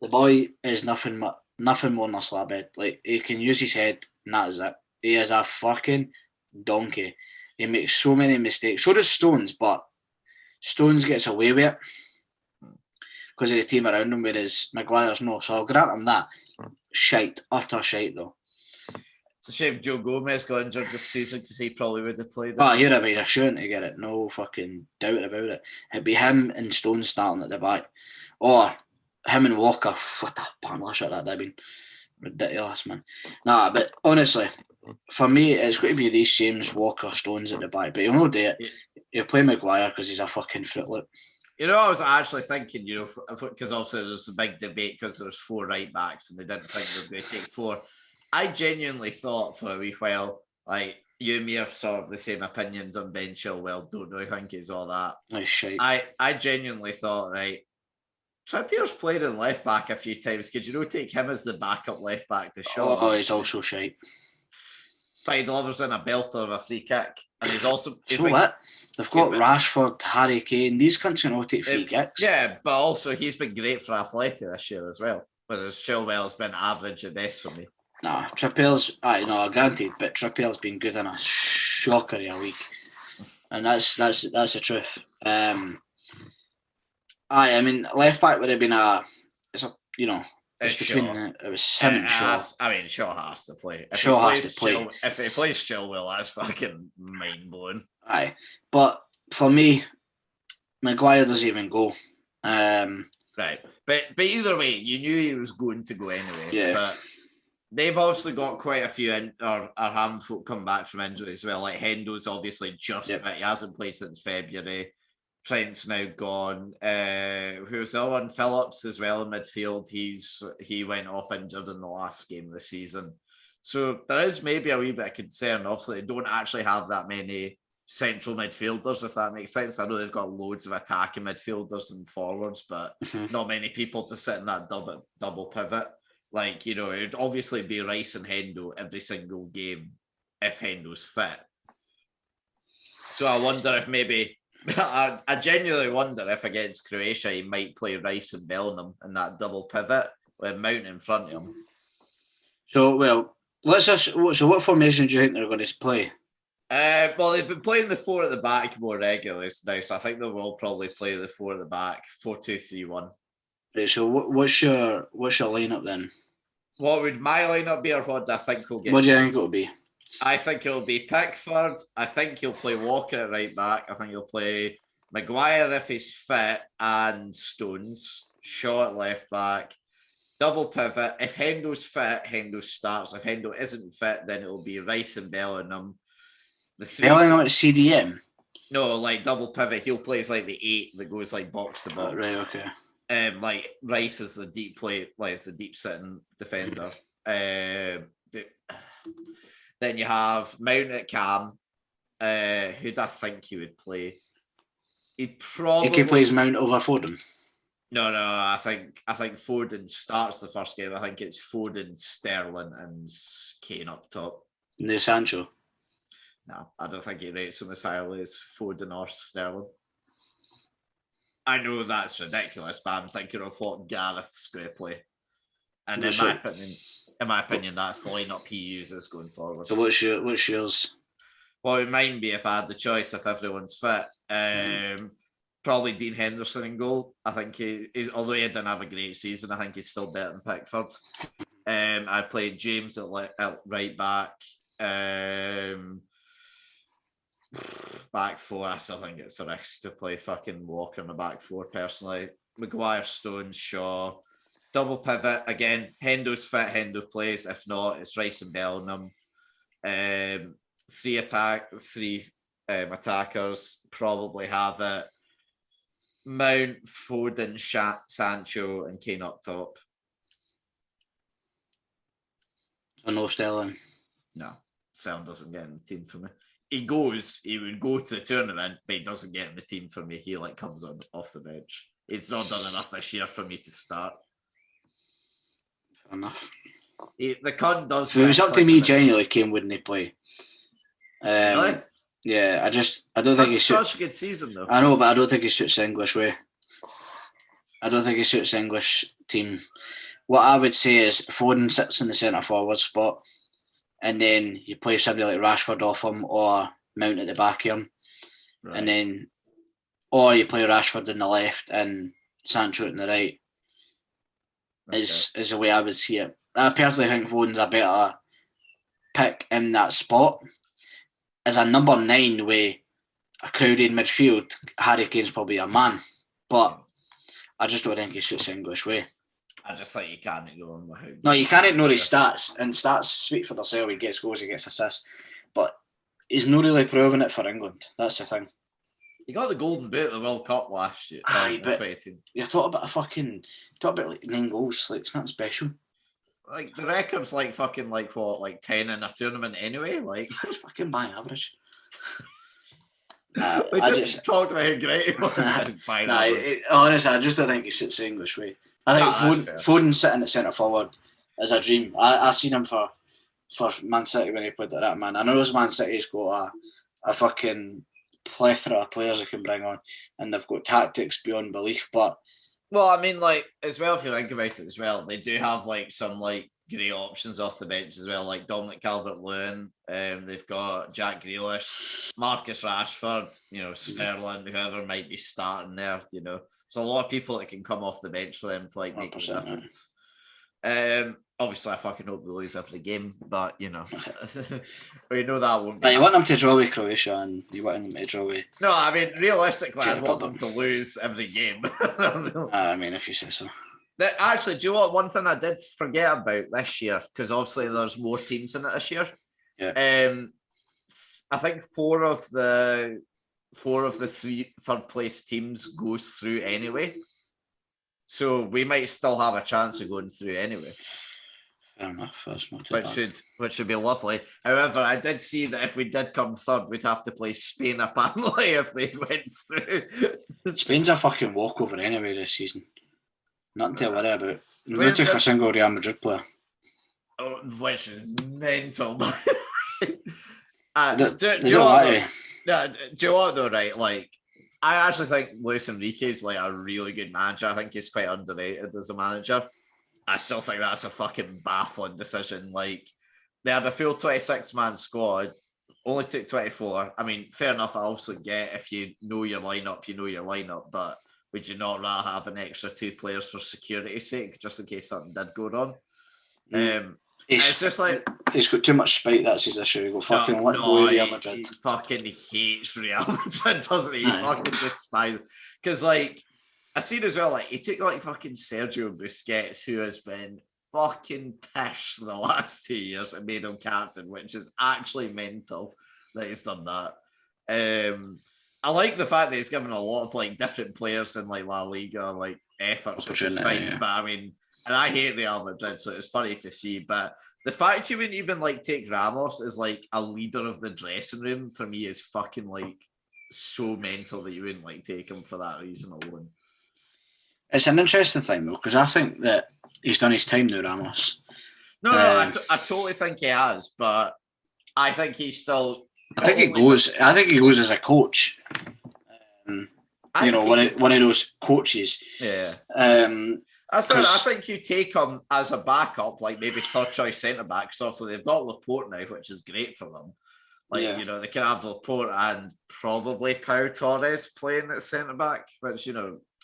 S3: The boy is nothing more than a slab head. Like, he can use his head and that is it. He is a fucking donkey. He makes so many mistakes. So does Stones, but Stones gets away with it because of the team around him, whereas Maguire's no. So I'll grant him that. Shite. Utter shite, though.
S2: It's a shame Joe Gomez got injured this season because he probably would have played.
S3: Oh, you're a assured to get it. No fucking doubt about it. It'd be him and Stones starting at the back. Or him and Walker. What a partnership that'd have been. Ridiculous, man. Nah, but honestly, for me, it's going to be Reece James, Walker, Stones at the back. But you'll not do it. You'll play Maguire because he's a fucking fruitlet.
S2: You know, I was actually thinking, you know, because obviously there's a big debate because there's 4 right backs and they didn't think they were going to take 4. I genuinely thought for a wee while, like, you and me have sort of the same opinions on Ben Chilwell. Don't really think he's all that.
S3: Nice shite.
S2: I genuinely thought, right, Trippier's played in left back a few times. Could you take him as the backup left back to Shaw?
S3: Oh, he's also shite.
S2: Pied Lovers in a belter of a free kick. And he's also...
S3: what? They've got Rashford, Harry Kane. These cunts can all take free kicks.
S2: Yeah, but also he's been great for Athletic this year as well. Whereas Chilwell's been average at best for me.
S3: Nah, Trippier's... granted, but Trippier's been good in a shocker a week. And that's the truth. I mean, left back would have been it was him and Shaw.
S2: Shaw has to play. If he plays Chilwell, that's fucking mind blowing.
S3: Aye, but for me, Maguire doesn't even go.
S2: Right, but either way, you knew he was going to go anyway.
S3: Yeah.
S2: But they've obviously got quite a few or handful come back from injury as well. Like Hendo's obviously just fit. He hasn't played since February. Trent's now gone. Who's the other one? Phillips as well in midfield. He went off injured in the last game of the season. So there is maybe a wee bit of concern. Obviously, they don't actually have that many central midfielders, if that makes sense. I know they've got loads of attacking midfielders and forwards, but not many people to sit in that double pivot. Like, you know, it'd obviously be Rice and Hendo every single game if Hendo's fit. So I wonder if maybe... I genuinely wonder if against Croatia he might play Rice and Bellingham in that double pivot with Mount in front of him.
S3: So, what formation do you think they're going to play?
S2: Well, they've been playing the 4 at the back more regularly now, so I think they will probably play the 4 at the back, 4-2-3-1.
S3: Right, so what's your lineup then?
S2: What would my lineup be, or what do I think will get?
S3: What do you think it'll be?
S2: I think it'll be Pickford. I think he'll play Walker at right back. I think he'll play Maguire if he's fit and Stones. Shaw at left back. Double pivot. If Hendo's fit, Hendo starts. If Hendo isn't fit, then it'll be Rice and Bellingham.
S3: Bellingham at CDM?
S2: No, like double pivot. He'll play as like the 8 that goes like box to box.
S3: Right, okay.
S2: Like Rice is the deep play, like it's the deep sitting defender. Then you have Mount at Cam. Who'd I think he would play? He'd probably...
S3: He plays Mount over Foden?
S2: No. I think Foden starts the first game. I think it's Foden, Sterling, and Kane up top.
S3: No Sancho?
S2: No, I don't think he rates him as highly as Foden or Sterling. I know that's ridiculous, but I'm thinking of what Gareth's going to play. And in my opinion, that's the lineup he uses going forward.
S3: So what's yours?
S2: Well, it might be if I had the choice, if everyone's fit. Probably Dean Henderson in goal. I think he's, although he didn't have a great season, I think he's still better than Pickford. I played James at right back. Back 4, I still think it's a risk to play fucking Walker in the back 4 personally. Maguire, Stones, Shaw. Double pivot again. Hendo's fit. Hendo plays. If not, it's Rice and Bellingham. 3 attackers probably have it. Mount, Foden, Sancho, and Kane up top.
S3: So no Sterling.
S2: No, Sterling doesn't get in the team for me. He would go to the tournament, but he doesn't get in the team for me. He comes on off the bench. He's not done enough this year for me to start.
S3: Fair enough.
S2: The cunt does.
S3: If it was up to me, genuinely, Kane wouldn't play.
S2: Really?
S3: Yeah, I don't think he suits.
S2: Such a good season though.
S3: I know, but I don't think he suits the English way. I don't think he suits the English team. What I would say is Foden sits in the centre forward spot, and then you play somebody like Rashford off him or Mount at the back of him, right. And then, or you play Rashford on the left and Sancho on the right. Okay. Is the way I would see it. I personally think Foden's a better pick in that spot. As a number 9 with a crowded midfield, Harry Kane's probably a man, but I just don't think he suits the English way.
S2: I just think you can't ignore him.
S3: No, you can't ignore his stats, and stats speak for themselves. He gets goals, he gets assists, but he's not really proving it for England. That's the thing.
S2: He got the golden boot at the World Cup last year.
S3: Aye, but you're talking about like 9 goals. Like, it's not special.
S2: Like, the record's like 10 in a tournament anyway. Like,
S3: that's fucking by average.
S2: We just talked about how great it was.
S3: Honestly, I just don't think he sits the English way. I think Foden sitting at centre forward is a dream. I seen him for Man City when he played at that, man. I know Man City's got a fucking plethora of players they can bring on, and they've got tactics beyond belief. But
S2: well, I mean, like, as well, if you think about it as well, they do have like some like great options off the bench as well, like Dominic Calvert-Lewin. They've got Jack Grealish, Marcus Rashford, Sterling, whoever might be starting there. So a lot of people that can come off the bench for them to like make a difference. Obviously, I fucking hope they lose every game, but we know that won't be.
S3: You want them to draw with Croatia, and you want them to draw with.
S2: No, I mean, realistically, I'd want them to lose every game.
S3: I mean, if you say so.
S2: Actually, do you know what? One thing I did forget about this year, because obviously there's more teams in it this year.
S3: Yeah.
S2: I think four of the 3 third place teams goes through anyway. So we might still have a chance of going through anyway.
S3: Fair enough. That's not too bad.
S2: Which would be lovely. However, I did see that if we did come third, we'd have to play Spain apparently if they went through.
S3: Spain's a fucking walkover anyway this season. Nothing to worry about. We took a single Real Madrid player.
S2: Which is mental.
S3: Do you know
S2: what though, right? Like, I actually think Luis Enrique is like a really good manager. I think he's quite underrated as a manager. I still think that's a fucking baffling decision. Like, they had a full 26-man squad, only took 24. I mean, fair enough, I also get if you know your lineup, but would you not rather have an extra 2 players for security's sake, just in case something did go wrong? It's just like
S3: he's got too much spite. That's his issue. He go fucking let go of Real Madrid.
S2: He fucking hates Real Madrid, doesn't he? He fucking despises. Because like I seen as well, like he took like fucking Sergio Busquets, who has been fucking pissed the last 2 years, and made him captain, which is actually mental that he's done that. I like the fact that he's given a lot of like different players in like La Liga like efforts, which is fine. Yeah. But I mean, and I hate Real Madrid, so it's funny to see. But the fact you wouldn't even like take Ramos as like a leader of the dressing room for me is fucking like so mental that you wouldn't like take him for that reason alone.
S3: It's an interesting thing though, because I think that he's done his time now, Ramos.
S2: No, I totally think he has, but I think he's still.
S3: I think he goes as a coach. One of those coaches.
S2: Yeah.
S3: I
S2: think you take him as a backup, like maybe third choice centre back. Because obviously they've got Laporte now, which is great for them. They can have Laporte and probably Pau Torres playing at centre back, which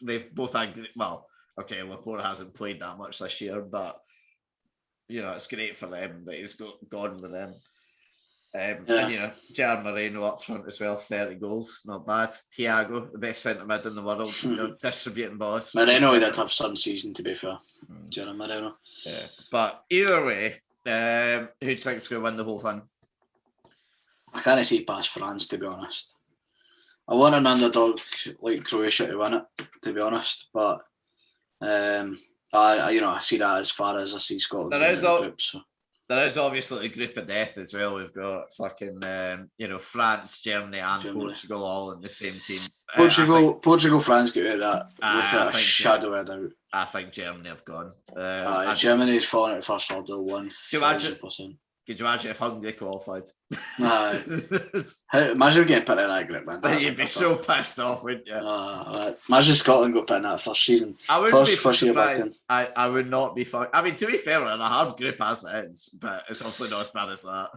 S2: they've both had. Well, okay, Laporte hasn't played that much this year, but it's great for them that he's gone with them. And Gerard Moreno up front as well, 30 goals, not bad. Thiago, the best centre mid in the world, distributing balls.
S3: Moreno did have some season, to be fair. Gerard Moreno.
S2: Yeah, but either way, who do you think is going to win the whole thing?
S3: I can't see past France, to be honest. I want an underdog like Croatia to win it, to be honest. But I see that as far as I see Scotland.
S2: There is
S3: group, so.
S2: There is obviously a group of death as well. We've got fucking, France, Germany, and Portugal all in the same team.
S3: Portugal, France get out of that without a shadow of a doubt.
S2: I think Germany have gone.
S3: Germany's fallen out of first order 1,000%.
S2: Could you imagine if Hungary qualified?
S3: Imagine getting put in that group, man.
S2: You'd be so pissed off, wouldn't you?
S3: Imagine Scotland got put in that first season.
S2: I wouldn't be surprised. I would not be fucked. I mean, to be fair, we're in a hard group as it is, but it's hopefully not as bad as that.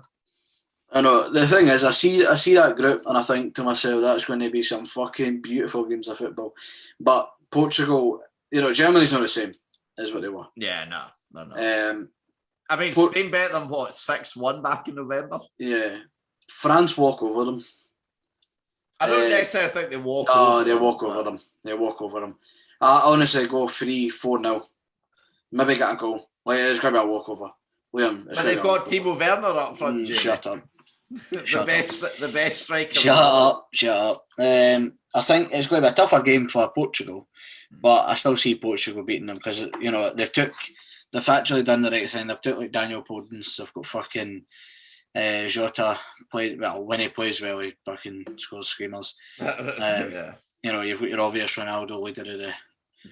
S3: I know. The thing is, I see that group and I think to myself, that's going to be some fucking beautiful games of football. But Portugal, Germany's not the same as what they were.
S2: Yeah, no, they're not. I mean, Spain beat them, 6-1 back in November?
S3: Yeah. France walk over them.
S2: I don't necessarily think they walk
S3: over them.
S2: No,
S3: they walk over them. They walk over them. I honestly go 3-4-0. Maybe get a goal. It's going to be a walkover. Liam,
S2: but they've got Timo Werner up front.
S3: Shut up.
S2: The best striker.
S3: Shut up. I think it's going to be a tougher game for Portugal, but I still see Portugal beating them because, they've actually done the right thing. They've took like Daniel Podence. They've got fucking Jota played well. When he plays well, he fucking scores screamers. You've got your obvious Ronaldo leader of the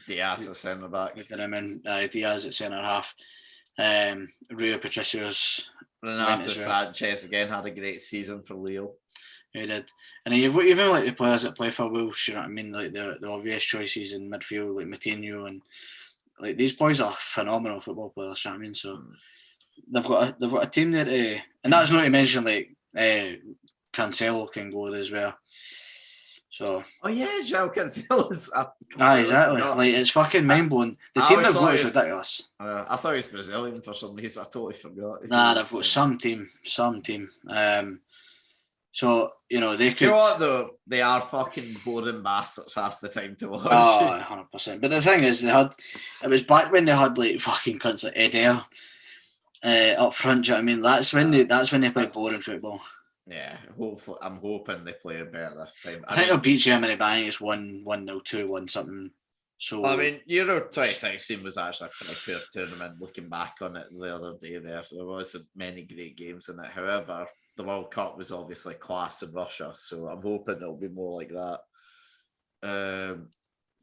S2: Diaz at centre back.
S3: Diaz at centre half. Rui Patricio's
S2: Renato Sanchez again had a great season for Lille.
S3: He did, and you've got even like the players that play for Wolves. You know what I mean? Like the obvious choices in midfield, like Moutinho and. Like these boys are phenomenal football players, you know what I mean? So they've got a team there, and that's not to mention like Cancelo can go there as well. So
S2: João Cancelo's
S3: exactly. Like it's fucking mind blowing. The team they've got is ridiculous.
S2: I thought he was Brazilian for some reason. I totally forgot.
S3: They've got some team. So, they could...
S2: You know what, though? They are fucking boring bastards half the time to watch.
S3: 100%. But the thing is, it was back when they had, like, fucking cunts like Eder up front, do you know what I mean? That's when they played boring football.
S2: Yeah, hopefully, I'm hoping they play better this time.
S3: I think they'll beat Germany, but I think it's 1-0, 2-1, something. So
S2: I mean, Euro 2016 was actually a pretty poor tournament, looking back on it the other day there. There wasn't many great games in it. However... The World Cup was obviously class in Russia, so I'm hoping it'll be more like that.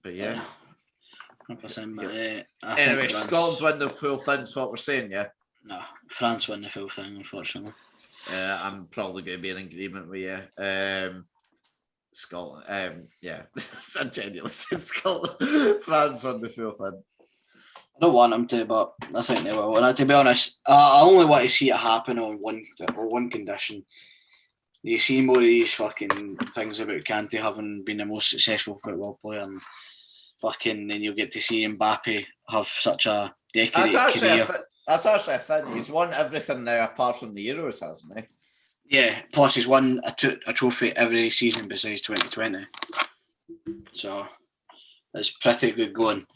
S2: But yeah.
S3: 100%, but,
S2: anyway, Scotland win the full thing, is what we're saying, yeah?
S3: No, France win the full thing, unfortunately.
S2: I'm probably going to be in agreement with you. Scotland, yeah. I genuinely said Scotland. France won the full thing.
S3: I don't want them to, but I think they will. And to be honest, I only want to see it happen on one condition. You see more of these fucking things about Kante having been the most successful football player, and fucking then you'll get to see Mbappe have such a decorated career.
S2: That's actually a thing. He's won everything now apart from the Euros, hasn't he?
S3: Yeah, plus he's won a trophy every season besides 2020. So it's pretty good going.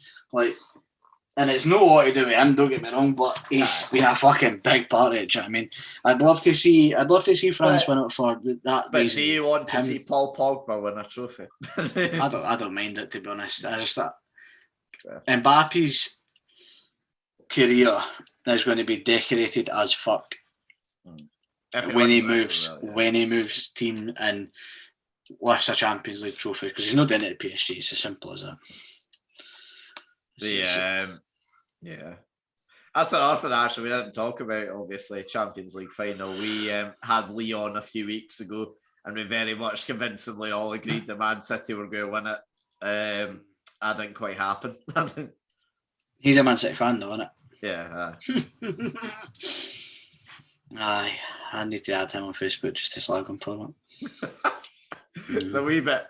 S3: And it's no what to do with him, don't get me wrong, but he's been a fucking big part of it, do you know what I mean? I'd love to see France win it for that
S2: but
S3: reason.
S2: Do you want to see Paul Pogba win a trophy?
S3: I don't mind it, to be honest. I just Mbappe's career is going to be decorated as fuck when he moves team and lifts a Champions League trophy, because he's not doing it at PSG. It's as simple as that.
S2: Yeah. That's another thing, actually, we didn't talk about, obviously, Champions League final. We had Leon a few weeks ago, and we very much convincingly all agreed that Man City were going to win it. That didn't quite happen.
S3: He's a Man City fan, though, isn't it?
S2: Yeah.
S3: Aye, I need to add him on Facebook just to slag him for that.
S2: It's a wee bit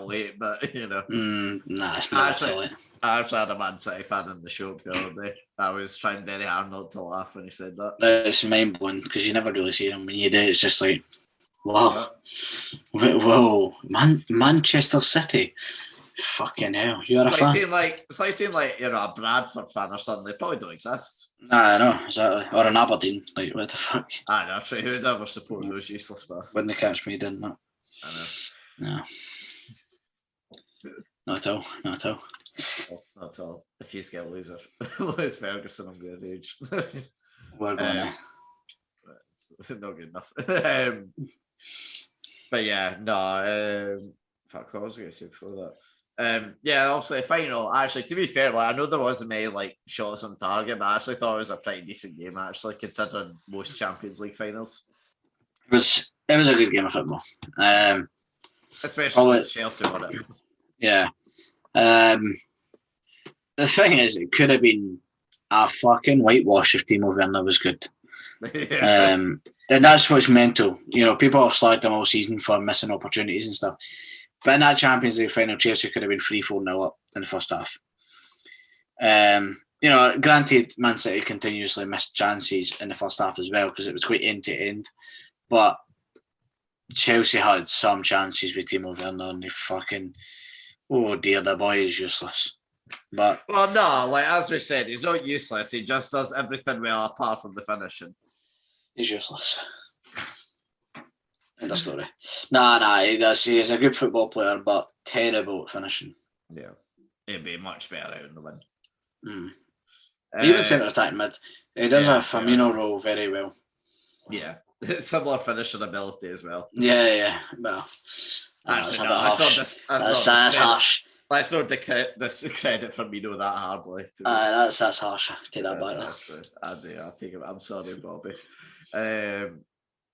S2: late, but,
S3: Nah, it's not too late.
S2: I actually had a Man City fan in the shop the other day. I was trying very hard not to laugh when he said that.
S3: It's mind-blowing, because you never really see him. When you do, it's just like, wow. Whoa. Manchester City. Fucking hell. You're a fan.
S2: It's like saying, a Bradford fan or something. They probably don't exist.
S3: Nah, I know, exactly. Or an Aberdeen. Like, what the fuck?
S2: I know, who would ever support those useless bastards?
S3: When they catch me, didn't it?
S2: I know.
S3: No. Not at all.
S2: Not at all. If you get lose Ferguson, I'm going to rage.
S3: We're going to.
S2: that's not good enough. But yeah, no. Fuck, what was I going to say before that? Yeah, obviously, final. Actually, to be fair, like I know there wasn't many like shots on target, but I actually thought it was a pretty decent game. Actually, considering most Champions League finals,
S3: It was a good game of football.
S2: especially since Chelsea won it.
S3: Yeah. The thing is, it could have been a fucking whitewash if Timo Werner was good.
S2: Yeah.
S3: And that's what's mental. You know, people have slagged him all season for missing opportunities and stuff. But in that Champions League final, Chelsea could have been 3-4-0 up in the first half. You know, granted, Man City continuously missed chances in the first half as well because it was quite end to end. But Chelsea had some chances with Timo Werner and they fucking, oh dear, the boy is useless. But
S2: well, no, like as we said, he's not useless. He just does everything well apart from the finishing.
S3: He's useless. End of story. Nah, he does. He's a good football player, but terrible at finishing.
S2: Yeah, he'd be much better out in the win.
S3: Even centre attack mid, he does a Firmino role very well.
S2: Yeah, similar finishing ability as well.
S3: Yeah. Well,
S2: actually, no, that's
S3: harsh.
S2: Let's not discredit Firmino that hardly.
S3: That's harsh. Take that back.
S2: I'll take it. I'm sorry, Bobby.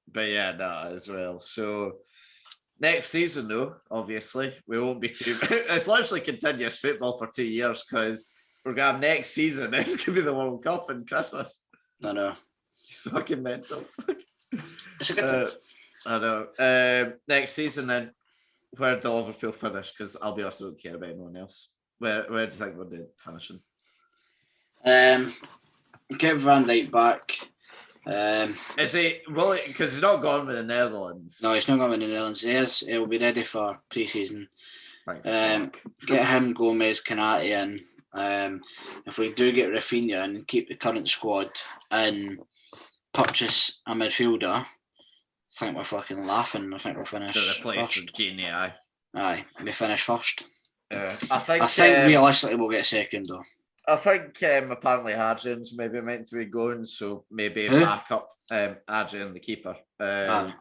S2: But yeah, no, as well. So next season, though, obviously, we won't be too. It's literally continuous football for 2 years because we're going to have next season. It's going to be the World Cup and Christmas.
S3: I know.
S2: Fucking mental.
S3: It's a good
S2: I know. Next season, then, where do Liverpool finish? Because I'll be honest, I don't care about anyone else. Where do you think we're finishing?
S3: Get Van Dijk back.
S2: Is he because he's not gone with the Netherlands?
S3: No, he's not going with the Netherlands. He'll be ready for pre-season. Get him, Gomez, Kanate in. If we do get Rafinha and keep the current squad and purchase a midfielder, I think we're fucking laughing. I think we'll finish
S2: to replace
S3: first.
S2: Genie,
S3: Aye, we finish first.
S2: I think
S3: realistically we'll get second though.
S2: I think apparently Adrian's maybe meant to be going, so maybe back up Adrian, the keeper. I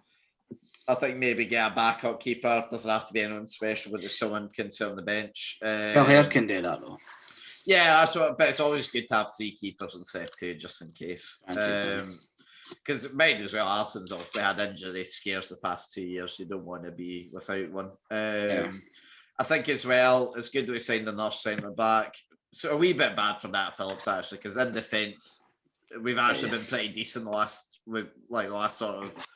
S2: think maybe get a backup keeper. Doesn't have to be anyone special, but just someone can sit on the bench.
S3: Phil Hare can do that though.
S2: Yeah, that's what. But it's always good to have 3 keepers instead of 2, just in case. Because mind as well, Alson's obviously had injury scares the past 2 years. You don't want to be without one. I think as well, it's good that we signed a nurse centre back. So a wee bit bad for Nat Phillips actually, because in defence, we've actually been pretty decent the last sort of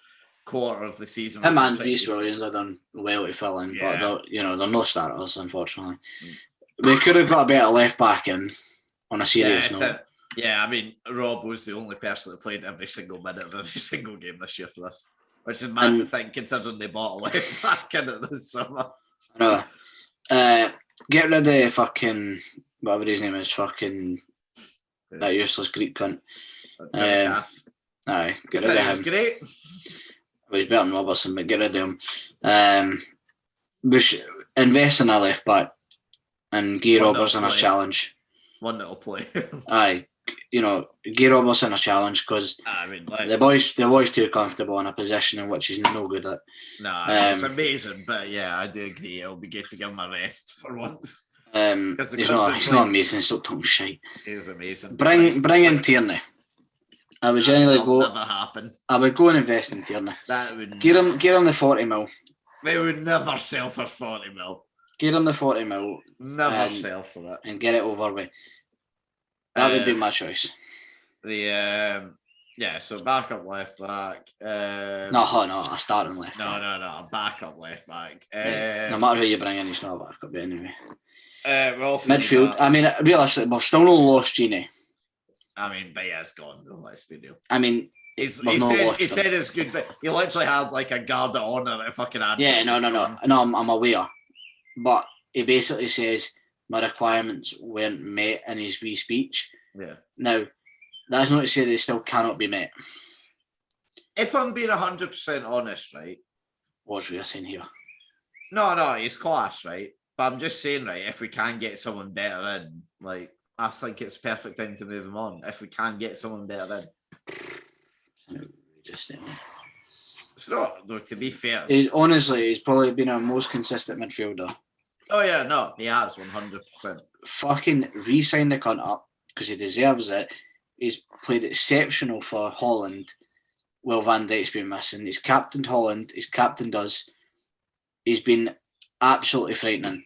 S2: quarter of the season.
S3: Him and Reece Williams have done well to fill in, but they're no starters, unfortunately. We could have got a better left back in on a serious note.
S2: Yeah, I mean, Rob was the only person that played every single minute of every single game this year for us, which is mad to think considering they bought a left back in it this summer.
S3: I know. Get rid of fucking whatever his name is, fucking that useless Greek cunt. Aye, get rid of him.
S2: Great.
S3: Well, he's better than Robertson, but get rid of him. We should invest in a left back and Guy Robertson a challenge.
S2: One that'll play.
S3: Aye, Guy Robertson a challenge because the boy's too comfortable in a position in which he's no good at.
S2: It's amazing, but yeah, I do agree. It'll be good to give him a rest for once.
S3: He's not amazing. Stop talking shite.
S2: He's amazing.
S3: Bring in Tierney. I would generally go.
S2: Never happen.
S3: I would go and invest in Tierney.
S2: That would
S3: get him the 40 mil.
S2: They would never sell for 40 mil.
S3: Get him the 40 mil.
S2: Never sell for that.
S3: And get it over with. That would be my choice.
S2: So backup left back.
S3: No, a starting left.
S2: No, a backup left back.
S3: No matter who you bring in, he's not a backup anyway.
S2: Midfield.
S3: I mean, realistically, we've still not lost Genie.
S2: I mean, but yeah, it's gone. Let's be real.
S3: I mean,
S2: he said it's good, but he literally had like a guard of honour at fucking ad.
S3: Yeah, no. I'm aware, but he basically says my requirements weren't met in his wee speech.
S2: Yeah.
S3: Now, that's not to say they still cannot be met.
S2: If I'm being 100% honest, right?
S3: What's we are saying here?
S2: No, he's class, right? But I'm just saying, right, if we can get someone better in, like, I think it's perfect time to move him on. If we can get someone better in.
S3: consistent.
S2: It's not, though, to be fair.
S3: He's probably been our most consistent midfielder.
S2: Oh, yeah, no, he has, 100%.
S3: Fucking re-sign the cunt up, because he deserves it. He's played exceptional for Holland while Van Dijk's been missing. He's captained Holland. He's captained us. He's been absolutely frightening.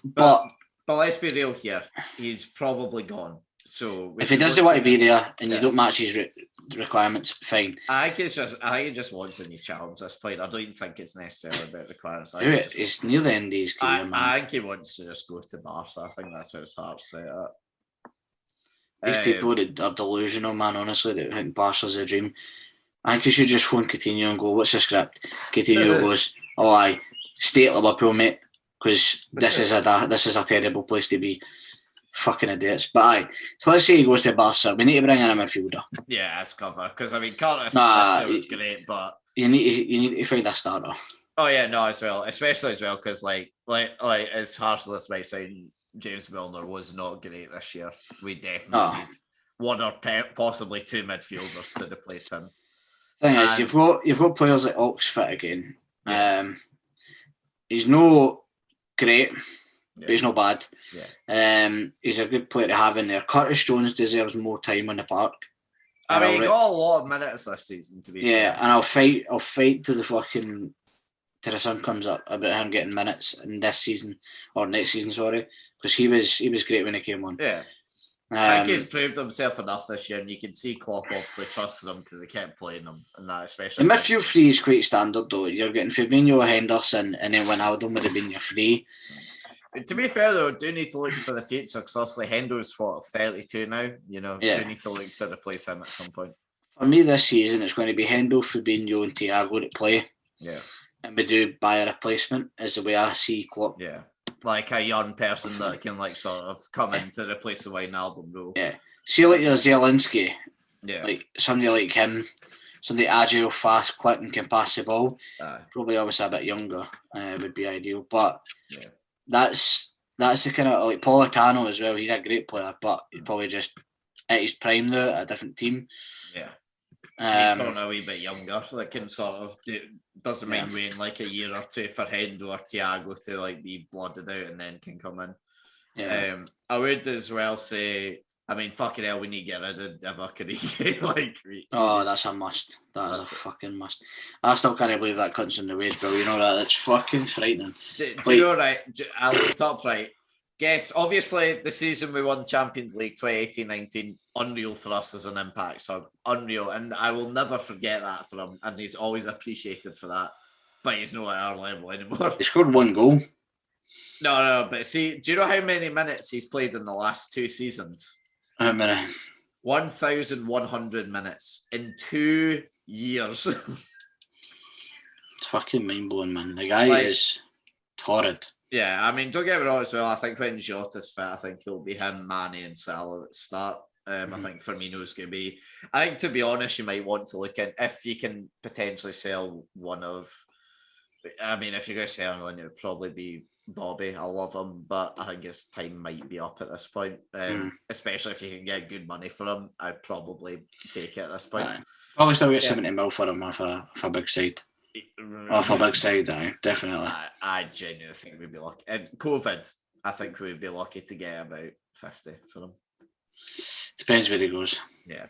S3: But
S2: let's be real here. He's probably gone. So
S3: if he doesn't want to be there and you don't match his requirements, fine.
S2: I think he just wants a new challenge at this point. I don't even think it's necessarily about requirements.
S3: It's near the end of his career, man.
S2: I think he wants to just go to Barca. I think that's where his heart's set at.
S3: These people that are delusional, man, honestly, that think Barca's a dream. I think you should just phone Coutinho and go, what's the script? Coutinho goes, oh aye, stay at Liverpool, mate, because this is a terrible place to be. Fucking idiots. But aye, so let's say he goes to Barca. We need to bring in a midfielder.
S2: Yeah, that's cover. Because I mean, Curtis was great, but
S3: you need to find a starter.
S2: Oh yeah, no, as well, especially as well because like as harsh as this might sound, James Milner was not great this year. We definitely need one or possibly two midfielders to replace him.
S3: Thing is, you've got players like Oxford again. Yeah. He's no great. But he's not bad. Yeah. He's a good player to have in there. Curtis Jones deserves more time on the park.
S2: I mean, he got a lot of minutes this season, to be fair.
S3: And I'll fight till the sun comes up about him getting minutes in this season or next season, sorry, because he was great when he came on.
S2: Yeah. I think he's proved himself enough this year, and you can see Klopp obviously trusted him because he kept playing him, and that especially.
S3: The midfield three is quite standard though. You're getting Fabinho, Henderson, and then Wijnaldum would have been your three.
S2: To be fair, though, do need to look for the future because obviously Hendo's 32 now. You know, do need to look to replace him at some point.
S3: For me, this season it's going to be Hendo, Fabinho, and Thiago to play.
S2: Yeah,
S3: and we do buy a replacement. Is the way I see Klopp.
S2: Yeah, like a young person that can sort of come in to replace the Wijnaldum role.
S3: Yeah, see like your Zielinski.
S2: Yeah,
S3: like somebody like him. Somebody agile, fast, quick, and can pass the ball. Probably obviously a bit younger would be ideal, but. Yeah. That's the kind of like Politano as well. He's a great player, but he's probably just at his prime though at a different team.
S2: Yeah, he's sort of a wee bit younger. That can sort of doesn't mind waiting like a year or two for Hendo or Thiago to be blooded out and then can come in. Yeah, I would as well say. I mean, fucking hell, we need to get rid of Divock.
S3: That's a must. That's a fucking must. I still can't believe that cunt's in the wage bill. You know that? It's fucking frightening.
S2: Do you know, right? I looked up, right? Guess, obviously, the season we won Champions League 2018-19, unreal for us as an Impact sub. Unreal. And I will never forget that for him. And he's always appreciated for that. But he's not at our level anymore.
S3: He scored one goal.
S2: No, but see, do you know how many minutes he's played in the last 2 seasons?
S3: How many?
S2: 1,100 minutes in 2 years.
S3: It's fucking mind blowing, man. The guy is torrid.
S2: Yeah, I mean, don't get me wrong as well. I think when Jota's fit, I think it'll be him, Mane, and Salah that start. I think Firmino's going to be. I think, to be honest, you might want to look at if you can potentially sell one of. I mean, if you're going to sell one, it would probably be Bobby. I love him, but I think his time might be up at this point. Especially if you can get good money for him, I'd probably take it at this point.
S3: Probably still get 70 mil for him off a big side. Off a big side, definitely.
S2: I genuinely think we'd be lucky. And COVID, I think we'd be lucky to get about 50 for him.
S3: Depends where he goes.
S2: Yeah.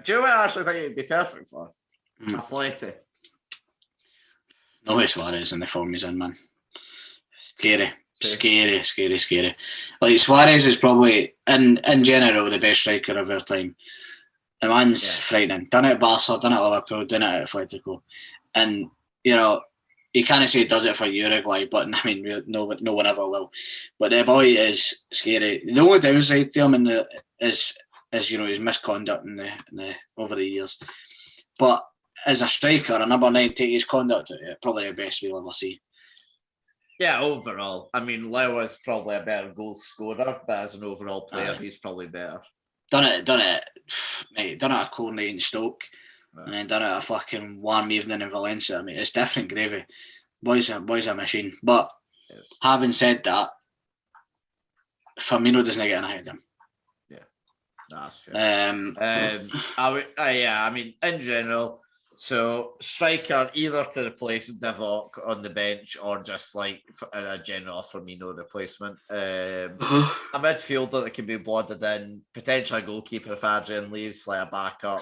S2: Do you know what I actually think it'd be perfect for? Athletic.
S3: No way Suarez in the form he's in, man. Scary. Like Suarez is probably in general the best striker of our time. The man's frightening. Done it at Barca, done it at Liverpool, done it at Atletico. And you know, you can't say he does it for Uruguay, but I mean no one ever will. But the boy is scary. The only downside to him is you know his misconduct in the over the years. But as a striker, a number 9 take his conduct out of it, probably the best we'll ever see.
S2: Yeah, overall. I mean, Leo is probably a better goal scorer, but as an overall player, he's probably better. Done it
S3: at Colney and Stoke, and then done it at a fucking warm evening in Valencia. I mean, it's different gravy. Boy's a machine. But having said that, Firmino doesn't get ahead of him.
S2: Yeah, that's fair. I mean, in general, So striker either to replace Divock on the bench or just like a general Firmino replacement. A midfielder that can be blooded in, potentially a goalkeeper if Adrian leaves, like a backup,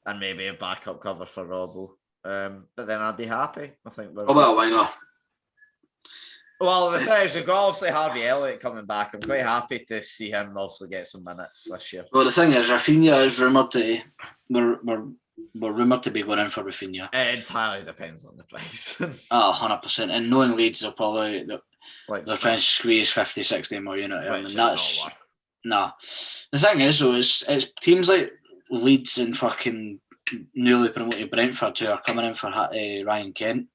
S2: and maybe a backup cover for Robbo. But then I'd be happy. I think.
S3: What about a winger?
S2: Well, the thing is, we've got obviously Harvey Elliott coming back. I'm quite happy to see him also get some minutes this year.
S3: Well, the thing is, Rafinha is rumoured to. We're rumoured to be going in for Rafinha.
S2: It entirely depends on the price.
S3: 100%. And knowing Leeds, they're trying to squeeze 50, 60 million out of him. And that's
S2: not worth.
S3: Nah. The thing is, though, it's teams like Leeds and fucking newly promoted Brentford who are coming in for Ryan Kent.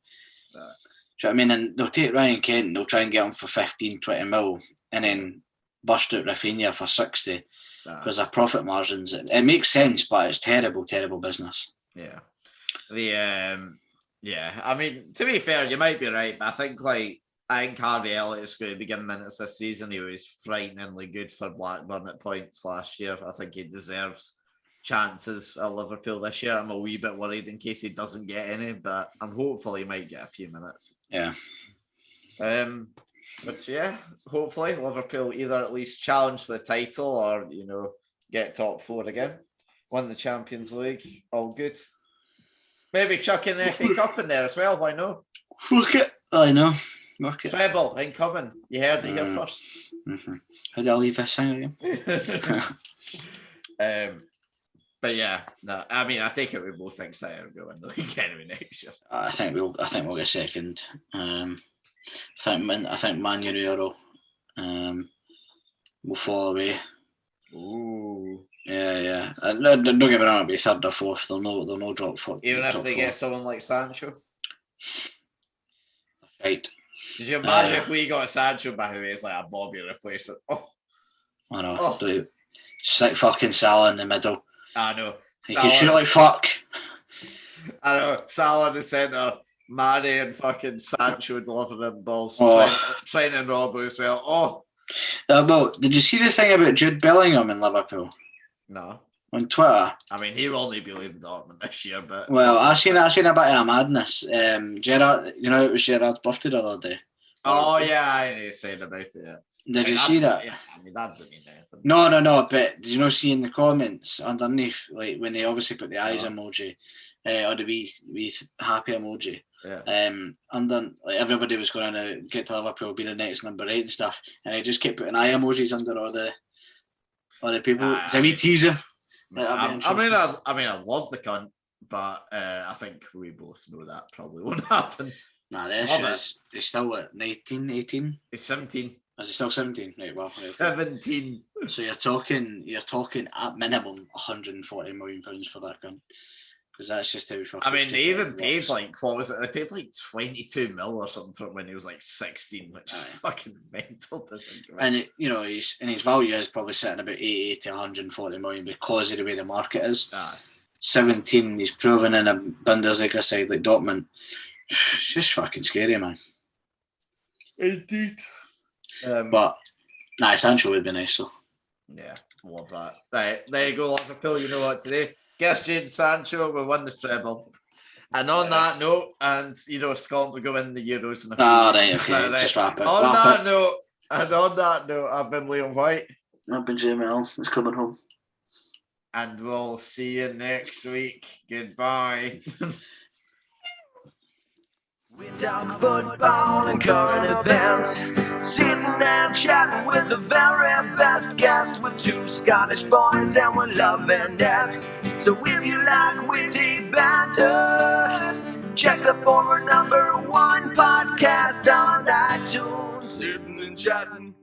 S3: Do you know what I mean? And they'll take Ryan Kent and they'll try and get him for 15, 20 mil and then bust out Rafinha for 60 because of profit margins. It makes sense, but it's terrible, terrible business.
S2: Yeah. I mean, to be fair, you might be right, but I think Harvey Elliott is going to be given minutes this season. He was frighteningly good for Blackburn at points last year. I think he deserves chances at Liverpool this year. I'm a wee bit worried in case he doesn't get any, but I'm hopeful he might get a few minutes.
S3: Yeah.
S2: But yeah, hopefully Liverpool either at least challenge for the title or, get top 4 again. Win the Champions League. All good. Maybe chuck in the FA Cup in there as well. Why not?
S3: Fuck it. I know. Fuck it.
S2: Treble incoming. You heard it here first.
S3: Mm-hmm. How do I leave this thing
S2: again? But yeah, no. I mean, I take it we both think City will go in the league anyway next year.
S3: I think we'll get second. I think Man United will fall away.
S2: Ooh.
S3: Yeah. Don't get me wrong, it'll be third or fourth. They'll no drop for.
S2: Even if they get someone like Sancho.
S3: Right.
S2: Did you imagine if we got Sancho, by the way, it's like a Bobby replacement? Oh.
S3: I know. Stick fucking Salah in the middle.
S2: I know.
S3: He can shoot like fuck.
S2: I know. Salah in the centre, Mane and fucking Sancho delivering balls. Trent and Robbo as well. Oh.
S3: Well, did you see the thing about Jude Bellingham in Liverpool?
S2: No.
S3: On Twitter.
S2: I mean, he'll only be leaving Dortmund this year, but...
S3: Well, I seen a bit of madness. Gerrard, it was Gerrard's birthday the other day.
S2: Oh, yeah, I ain't saying about it yet.
S3: Did you see that?
S2: Yeah, I mean, that doesn't mean anything.
S3: No, but did you not see in the comments underneath, like, when they obviously put the eyes emoji, or the wee happy emoji, everybody was going to get to Liverpool, be the next number 8 and stuff, and I just kept putting eye emojis under all the people. It's a wee teaser.
S2: I love the cunt, but I think we both know that probably won't happen.
S3: Nah, the issue is he's still what, 19, 18?
S2: He's 17.
S3: Is he still 17? Right, well,
S2: 17.
S3: So you're talking at minimum £140 million for that gun, because that's just how we fucking.
S2: I mean, they even paid what was it? They paid like 22 mil or something for him when he was like 16, which is fucking mental to think about.
S3: And his value is probably sitting about 80 to 140 million because of the way the market is. 17, he's proven in a Bundesliga side like Dortmund. It's just fucking scary, man.
S2: Indeed.
S3: But Sancho would be nice, so.
S2: Yeah, love that. Right, there you go, Liverpool. You know what to do. Guess Jadon Sancho will win the treble. And on that note, Scotland will go in the Euros.
S3: Okay, just wrap it.
S2: On that note, I've been Liam Whyte.
S3: I've been Jamie Allan. It's coming home.
S2: And we'll see you next week. Goodbye.
S1: We talk football and current events, sitting and chatting with the very best guests, with 2 Scottish boys and we're loving it. So if you like witty banter, check the former #1 podcast on iTunes, sitting and chatting.